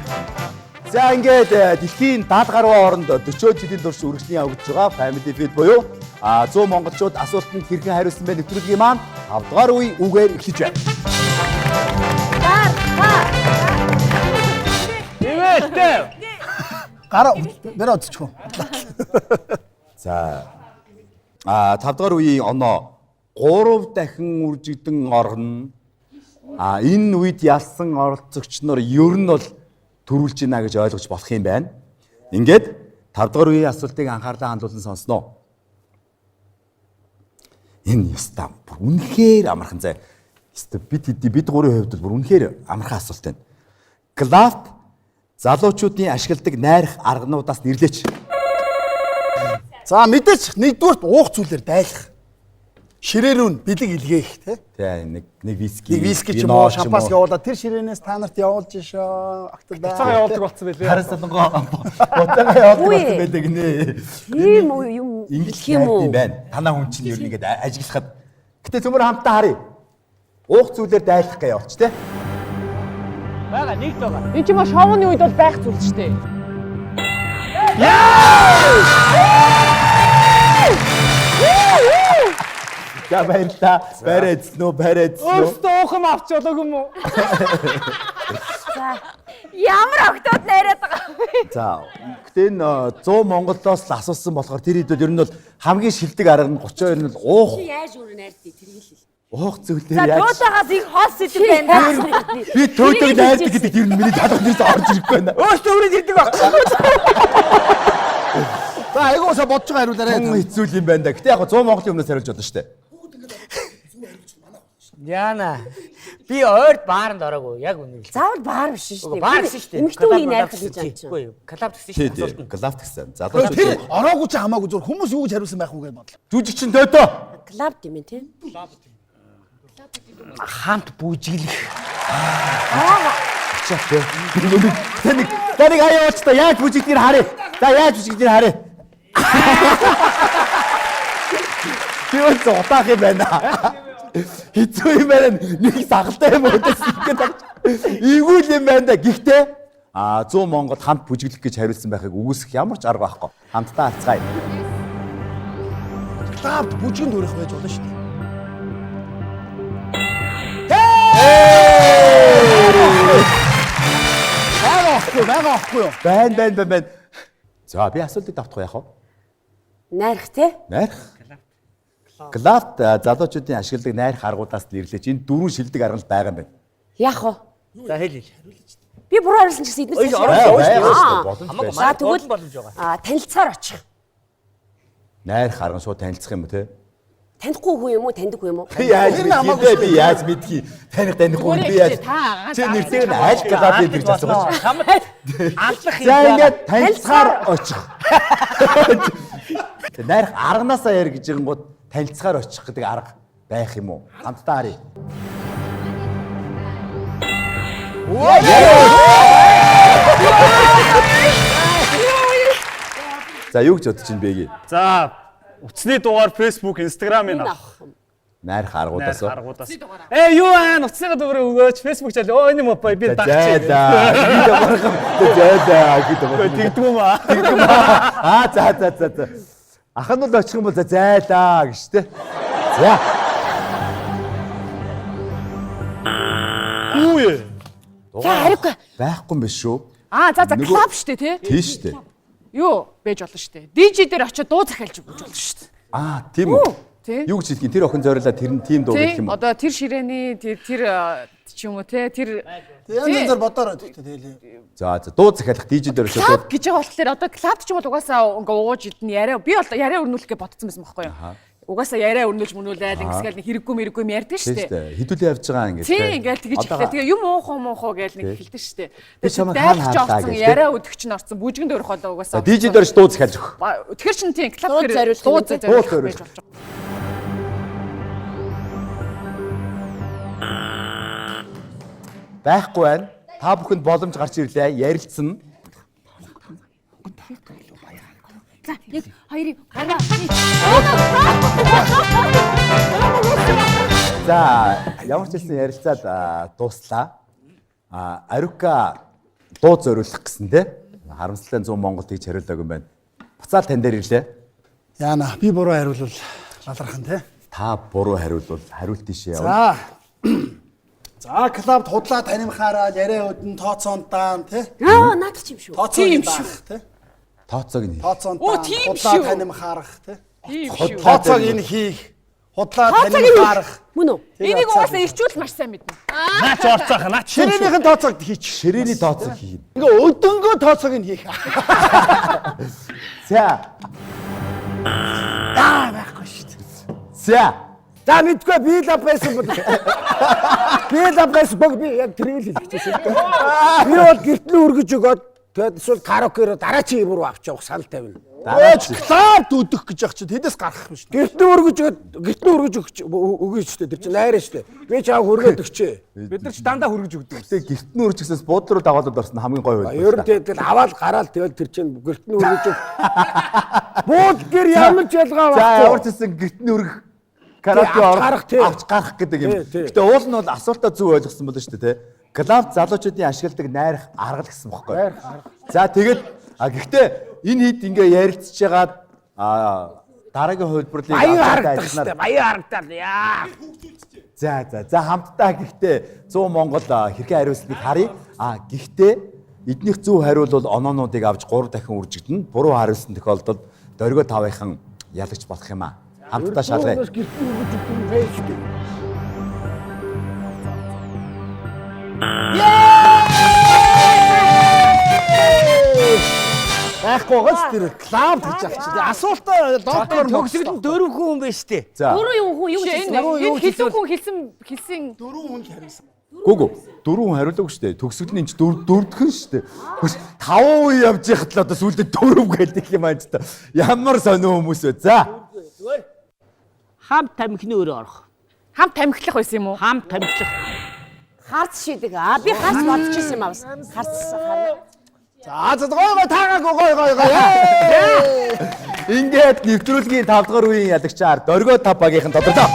За ингээд дэлхийн 70 гаруй оронд 40 жилийн турш үргэлжлэн явагдаж байгаа Family Feud буюу 100 монголчууд асуултанд хэрхэн хариулсан бэ нэвтрүүлгийн маань 5 дугаар үе үгээр эхэлж байна. Гараа бэрэ оцчихоо. За 5 дугаар үеийн оноо 3 дахин үржигдэн орно. Энэ үед ялсан оролцогч нар ер нь бол төрүүлж байна гэж ойлгож болох юм байна. Ингээд 5 дугаар үеийн асуултыг анхаарлаа хандуулан сонсноо. Энэ ястаа бүр үнэхээр амархан зай. Ястаа бид гурийн хувьд бүр үнэхээр амархан асуулт байна. Клафт залуучуудын ашигладаг найрах аргануудаас нэрлээч. За мэдээч нэгдүгürt уух зүйлээр дайлах. Ширээрүүн бэлэг илгээх тий. Тэг нэг виски. Нэг виски ч юм уу шампанс явуулаад тэр ширээнээс та нарт явуулж шоо. Цагаан явуулдаг болсон байлээ. Харин солонгоо ботага явуулдаг болсон байдаг нэ. Ийм юм хэлэх юм уу? Танаа хүн чинь ер нь ингээд ажиглахад. Гэтэ цөмөр хамтдаа харъя. Уух зүйлээр дайлах гэж явуулч тий. Бага нэгд байгаа. Энэ ч юм шоуны үед бол байх зүйл шүү дээ. За баярлалаа. Барайцноо. Өөртөө ухам авч болоогүй юм уу? За ямар октод найраад байгаа вэ? За гэтээ энэ 100 монголоос л асуусан болохоор тэр хэдүүд ер нь бол хамгийн шилдэг арга нь 32 нь уух. Яаж өөр найрдгийг тэрийг л хэл. Уух зүйлээр За яаж дуутаагаас их хоол сэдв байна. би төөдөг найрдаг гэдэг ер нь миний талах нэрс орж ирэхгүй байна. Өөртөө өрөөд ирдэг байхгүй. За айгуусаа бодож байгаа хариулаарай. Хүн хэцүү юм байна да. Гэтээ яг 100 монголын өмнөөс хариулж болно шүү дээ. Яна. Би ойрд бааранд ороогүй. Яг үнэ. Заавал баар биш шүү дээ. Баар биш шүү дээ. Эмэгтэй үнийг найрах гэж байна. Үгүй юу. Клаб гэсэн шүү дээ. Тийм. Клав гэсэн. Тэр Залуучууд ороогүй ч хамаагүй зүгээр хүмүүс юу гэж хариулсан байх уу гэж бодлоо. жүжигчин дөдөө. Клаб тийм ээ тийм. Хамт бүжиглэх. Таныг аяач та яаж бүжигдгийг харъя. За яаж бүжигдгийг харъя. Юу ч утаах юм байна. Хэцүү юм байна. Нэг сагалтай юм өдөөс ихэд. Игүүл юм байна да. Гэхдээ 100 Монголд хамт бүжиглэх гэж хариулсан байхыг үгүйсэх ямар ч арга байхгүй. Хамтдаа алцгаая. Клабд бүжигэнд өрөх байж болно шүү дээ. Бага ахгүй юу? Байна. За би асуултыг давтах яах вэ? Найрах те? Найрах. Клавт залуучуудын ашигладаг найрах аргуудаас нэрлэж энэ дөрвөн шилдэг арга байгаа юм байна. Яах вэ? За хэл. Би буруу оруулсан ч гэсэн эдгээр Хамаагүй За тэгвэл боломж байгаа. танилцахаар очих. Найрах арга шууд танилцах юм уу те? Танихгүй хүн юм уу, таньдаг хүн юм уу? Яаж мэдхий би яаж мэдхий? Таних хүн би яаж? Чи нэрсээр нь аль клаб гэж асууж. Аллах юм. За ингээд танилцахаар очих. Найрах арганаасаа яар гэж ингууд танилцахаар очих гэдэг арга байх юм уу? Хамтдаа харъя. За юу гэж бодож чинь бэ гээ? За утасны дугаар Facebook, Instagram-ыг авах. Найрах аргуудаас. Юу аа утасны дугаар өгөөч Facebook чал. Энэ юм опа би дагчих. Тэгдэггүй маа. За. Ахын бол очих юм бол зайлаа гэж тэ. За. Үе. За хариугүй. Байхгүй юм биш шүү. За клаб штэ тий. Тийш штэ. Юу байж болно штэ. DJ дээр очиод дуу захиалж өгч болно штэ. Тийм үү. Тий. Юу гэж хэлдэг? Тэр охин зориулаад тэр нь тим дуу гэх юм уу? Одоо тэр ширээний тэр ч юм уу тий тэр янз бүр бодороо тэгэл. За дуу захиалах DJ дээр очиод клаб гэж байгаа болохоор одоо клабд ч юм бол угаасаа ингээ ууж идэн яриа би бол яриа өрнүүлэх гэж ботцсон байсан байхгүй юу? Угаасаа яриа өрнүүлж мөнүүлээд ингэсгээл нэг хэрэггүй ярьдаг штэ. Хідүүлээ явж байгаа ингээд. Тий ингээл тэгэж ихлээ. Тэгээ юм уухуу гээл нэг хэлдэг штэ. Би чамайг хаалаа гэж. Яриа өдөгч нь орсон бүжгэнд өрөх болоо угаасаа. DJ дээр ч дуу захиалж өгөх. Тэгэхээр чин тий клаб дээр дуу зориулах байж болж байгаа. Байхгүй байна. Та бүхэнд боломж гарч ирлээ. Ярилцсан. За нэг хоёрыг гараа. За ямар ч хэлсэн ярилцаад дууслаа. Арука дуу зориулах гэсэн те. Харамсалтай 100 Монголд гэж хариулдаг юм байна. Буцаал тань дээр ирлээ. Яана би буруу хариулвал алархан те. Та буруу хариулвал хариулт тийшээ явна. За клабд худлаа танимхаараа яриа өдөн тооцоондаан тий. Наадах юм шүү. Тийм шүү тий. Тооцоог нь. Тооцоондаан худлаа танимхаарах тий. Тийм шүү. Тооцоог энэ хийх. Худлаа танимхаарах. Мөн үү? Энийг угаасаа ирчүүл маш сайн мэднэ. Наач орцоох наач. Ширээнийхэн тооцоог хийчих. Ширээний тооцоог хийнэ. Ингээ өдөнгөө тооцоог нь хийх. За. Байхгүй шүү дээ. За. За мэдгүй би л Facebook. Би л Facebook би яг тэрийг хэлчихсэн. Би бол гэртний өргөж өгөөд тэгээд эсвэл караокеро дараа чи юм руу авч явах санал тавина. Клабд өдөх гэж яах чи тэдэс гарах юм шүү. Гэртний өргөж өгөөч шүү дээ. Тэр чинь найраа шүү дээ. Би чааг хөргөөд өгчээ. Бид нар ч дандаа хөргөж өгдөг. Тэгээ гэртний үржигсээс буудлууд даваад орсон хамгийн гоё байл. Ер нь тэгэл аваад гараал тэгэл тэр чинь гэртний өргөж өг. Бууд гэр ямар ч ялгаа байхгүй. За ямар ч гэсэн гэртний өргөх караоке авч гарах гэдэг юм. Гэтэ уул нь бол асуултаа зөв ойлгосон болно шүү дээ, тэ. Клаб залуучуудын ашигладаг найрах арга гэсэн бохоггүй. За тэгээд гэхдээ энэ хэд ингээ ярилцж байгаад дараагийн хувилбарлыг баян харагдаад яа. За хамтдаа гэхдээ 100 Монгол хэрхэн хариулсныг харъя. Гэхдээ эднийх зөв хариул бол оноонуудыг авч 3 дахин үржигдэнэ. Буруу хариулсан тохиолдолд дөргөө 5-ын ялагч болох юм аа. Хамтдаа шалгая. Ахгүйгээс тэр клаб гэж яах чи. Асуултаа доктор төгсгөл нь 4 хүн байж тээ. Дөрөв хүн юу гэж хэлсэн? Энэ хэлсэн хүн хэлсэн 4 хүн л хариулсан. Гүг. 4 хүн хариулаагүй шүү дээ. Төгсгөл нь энэ 4-дхэн шүү дээ. 5 үе явж яхад л одоо сүүлдээ 4 гэдэг юм аа ч та. Ямар сонио хүмүүс вэ? За. Хамт тамхины өрөө орох. Хамт тамхилах байсан юм уу? Хамт тамхилах. Харц шийдэг. Би харц бодчихсон юм аа бас. Харц. За гой таагаа гой. Ингээд нэвтрүүлгийн 5 дугаар үеийн ялагчаар дөргөө 5 багийнхан тодорлоо.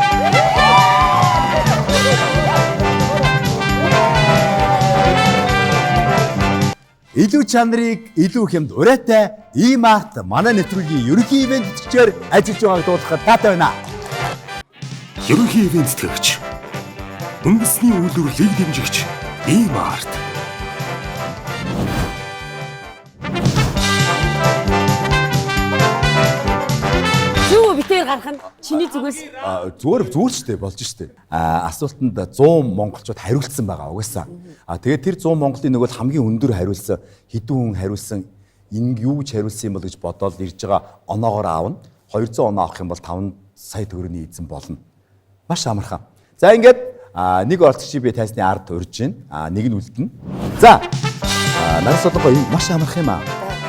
Илүү чанарыг илүү хэмд урайтай ийм арт манай нэвтрүүлгийн ерөнхий ивент тэтгэгчээр ажиллаж байгааг дуулахад таатай байна. Ерөнхий ивент тэтгэгч. Үндэсний үйлдвэрлэлийг дэмжигч ийм арт. Битээр гарах нь чиний зүгээс Зүгээр шүү дээ болж шүү дээ. Асуултанд 100 монголчууд хариулсан байгаа угаасаа. Тэгээд тэр 100 монголын нөгөө хамгийн өндөр хариулсан хэдэн хүн хариулсан энэ юу гэж хариулсан юм бол гэж бодоод ирж байгаа оноогоор аавна. 200 оноо авах юм бол 5 сая төгрөгийн эзэн болно. Маш амархан. За ингээд нэг орцогчийг би тайсны ард урьж байна. Нэг нь үлдэнэ. За надад бодлого маш амархан юм аа.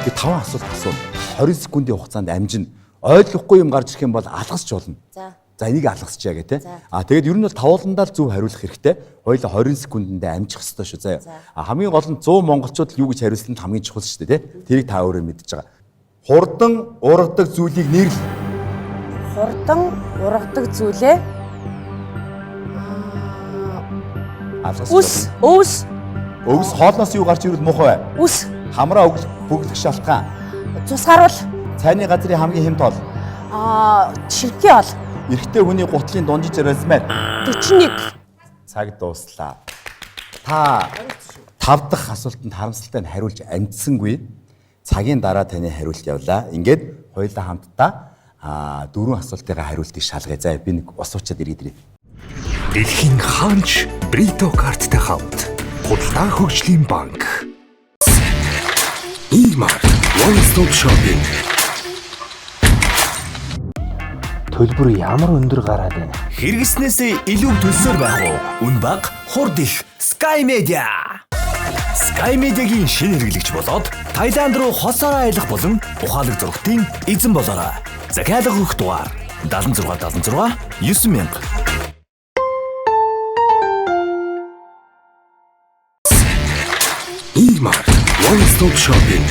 Би 5 асуулт асууна. 20 секундын хугацаанд амжина. Ойлгохгүй юм гарч ирэх юм бол алгасч болно. За энийг алгасчаа гэх тээ. Тэгээд ер нь бол тавууландаа зөв хариулах хэрэгтэй. Хоёулаа 20 секундэд амжих хэрэгтэй шүү заяа. Хамгийн гол нь 100 монголчууд юу гэж хариулсан нь хамгийн чухал шүү дээ тий. Тэрийг та өөрөө мэдчихэж байгаа. Хурдан ургадаг зүйлийг нэрлэ. хурдан ургадаг зүйлээ Ус. Өвс хоолноос юу гарч ирвэл муухай бай. Ус. Хамраа бүгдэх шалтгаан. Цусгаруул. Цайны газрын хамгийн хэм тоол. Ширхий ол. Эрэгтэй хүний гутлын дунжиж размер. 41. Цаг дуслаа. Та 5 дахь асуултанд харамсалтай нь хариулж амжсангүй. Цагийн дараа таны хариулт явлаа. Ингээд хоёулаа хамтдаа 4 асуултыгаа хариултыг шалгая. За би нэг осуучаад иргэдрээ. Дэлхийн хаанч Брито карттай хамт худалдаа хөгжлийн банк. Иймар One Stop Shopping. Төлбөр ямар өндөр гараад байна? Хэрэгснээсээ илүү төлсөөр байх уу? Үн бага, хурд их Sky Media. Sky Media-гийн шинэ хэрэглэгч болоод Таиланд руу хосоор аялах болон ухаалаг зургтын эзэн болоорой. Захиалга өгөх дугаар 7676 9000. Иймар One Stop Shopping.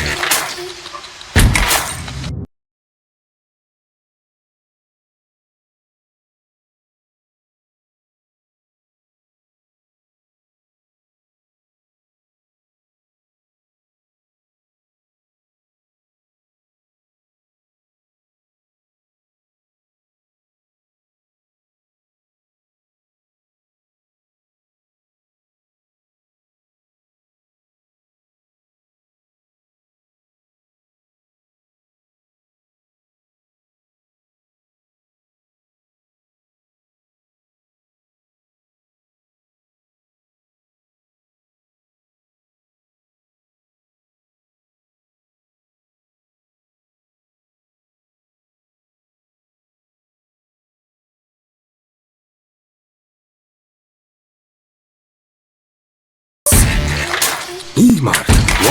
Иймар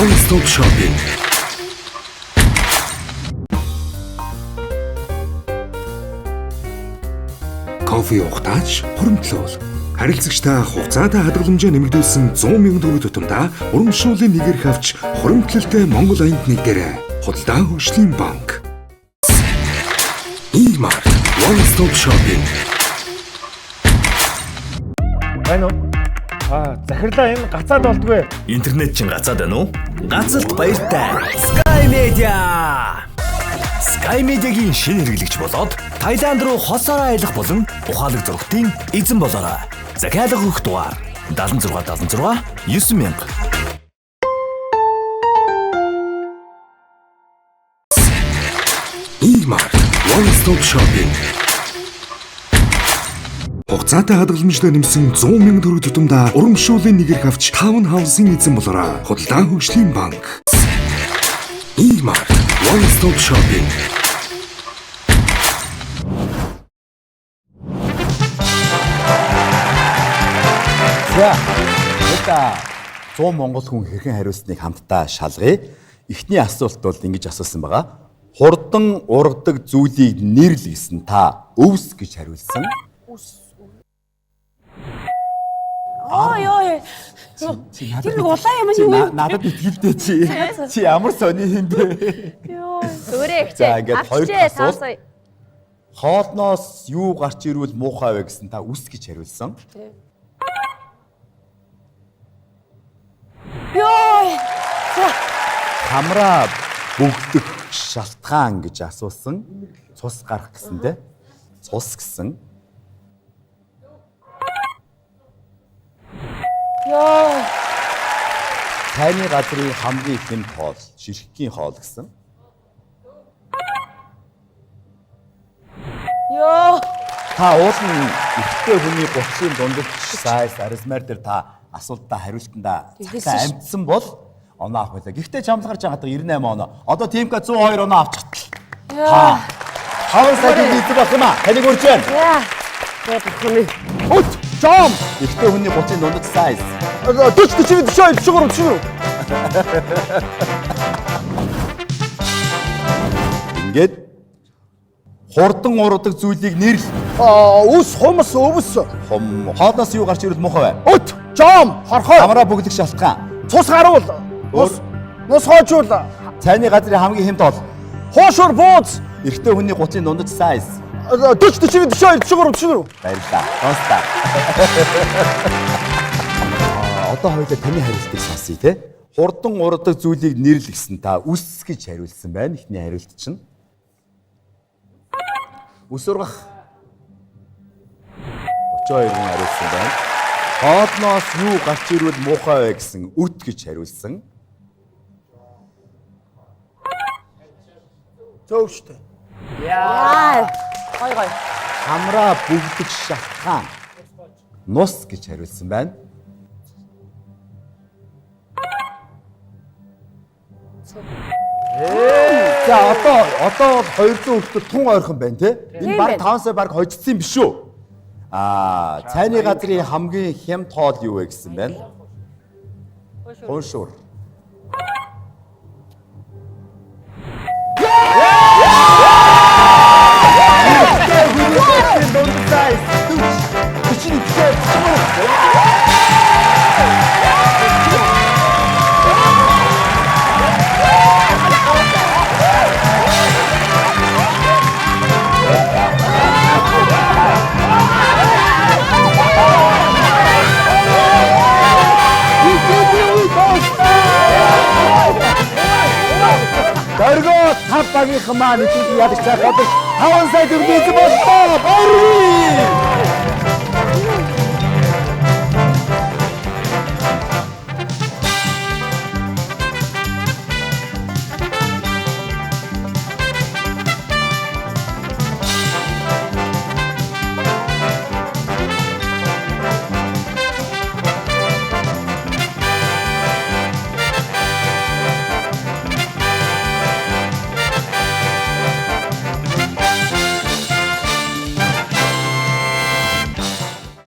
One Stop Shopping. Кофе ухтаач хуримтлуул. Харилцагчтай хугацаатай хадгаламжаа нэмэгдүүлсэн 100,000 төгрөг тутамдаа урамшууллын нэгэрх авч хуримтлалтай Монгол аянд нэгдээрэй. Худалдаа хөгжлийн банк. Иймар One Stop Shopping. Байна уу? Захирлаа энэ гацаад болдгүй. Интернет чинь гацаад байна уу? Гацалт баяртай. Sky Media. Sky Media-гийн шинэ хэрэглэгч болоод Таиланд руу хосоор аялах болон ухаалаг зургтын эзэн болоорой. Захиалга өгөх дугаар 7676 9000. Иймар One Stop Shopping. Хугацаатай хадгаламжтай нэмсэн 100,000 төгрөг тутамдаа урамшууллын нэгэрх авч Town House-ын эзэн болоорой. Худалдаа хөгжлийн банк. Иймар One Stop Shopping. За. Эта 100 монгол хүн хэрхэн хариулсныг хамтдаа шалгая. Эхний асуулт бол ингэж асуусан байгаа. Хурдан ургадаг зүйлийг нэрлэл гэсэн та өвс гэж хариулсан. Ой. Тэр улаан юм юу вэ? Надад итгэлтэй чи. Чи ямар сони юм бэ? Зүгээрээ За, ингээд хоёр хичээ асуулт. таасаа. Хоолноос юу гарч ирвэл муухай вэ гэсэн та үс гэж хариулсан. Йой. Хамраа бүгдэх шалтгаан гэж асуусан. Цус гарах гэсэн те. Цус гэсэн. Йой. Таны газрын хамгийн их нэм хоол, ширхгийн хоол гэсэн. Йоо. Та уулын ихтэй хүний 30-ын дундаж сайз арисмаар дээр та асуултаа хариултандаа цагтаа амтсан бол оноо авах байлаа. Гэхдээ чамлагарч байгаа 98 оноо. Одоо тимка 102 оноо авчихтал. Та 5 сарын эзэг болох юм аа. Таныг урьж байна. Ут, жом. Ихтэй хүний 30-ын дундаж сайз. 40. Ингээд хурдан ургадаг зүйлийг нэрлэл. Ус, хумс, өвс. Хоолноос юу гарч ирвэл муухай вэ? Ут, жом, хорхой. Хамраа бүгдэх шалтгаан. Цус гаруул. Нус хоочул. Цайны газрын хамгийн хэм тоол. Хоошор бууз. Эрэгтэй хүний 30-ын дундаж сайз. 40. Баярлалаа. Тостаа. Одоо хоёулаа таны хариултыг сонсъё те. Хурдан ургадаг зүйлийг нэрлэл гэсэн та үс гэж хариулсан байна. Эхний хариулт чинь. Үс ургах. 32 хүн хариулсан байна. Хоолноос юу гарч ирвэл муухай вэ гэсэн үт гэж хариулсан. Зөвштэй. Яа. Гой. Хамраа бүгдэх шалтгаан. Нус гэж хариулсан байна. За одоо 200 хүртэл тун ойрхон байна те. Энэ баг 5 сая баг хожигдсан юм биш үү? Цайны газрын хамгийн хямд хоол юу вэ гэсэн байна? Хуушур. Дөргөө тав багийнхан маань итгэж ядаж цаах одоо 5 сая төгрөг эзэн боллоо. Баярлалаа.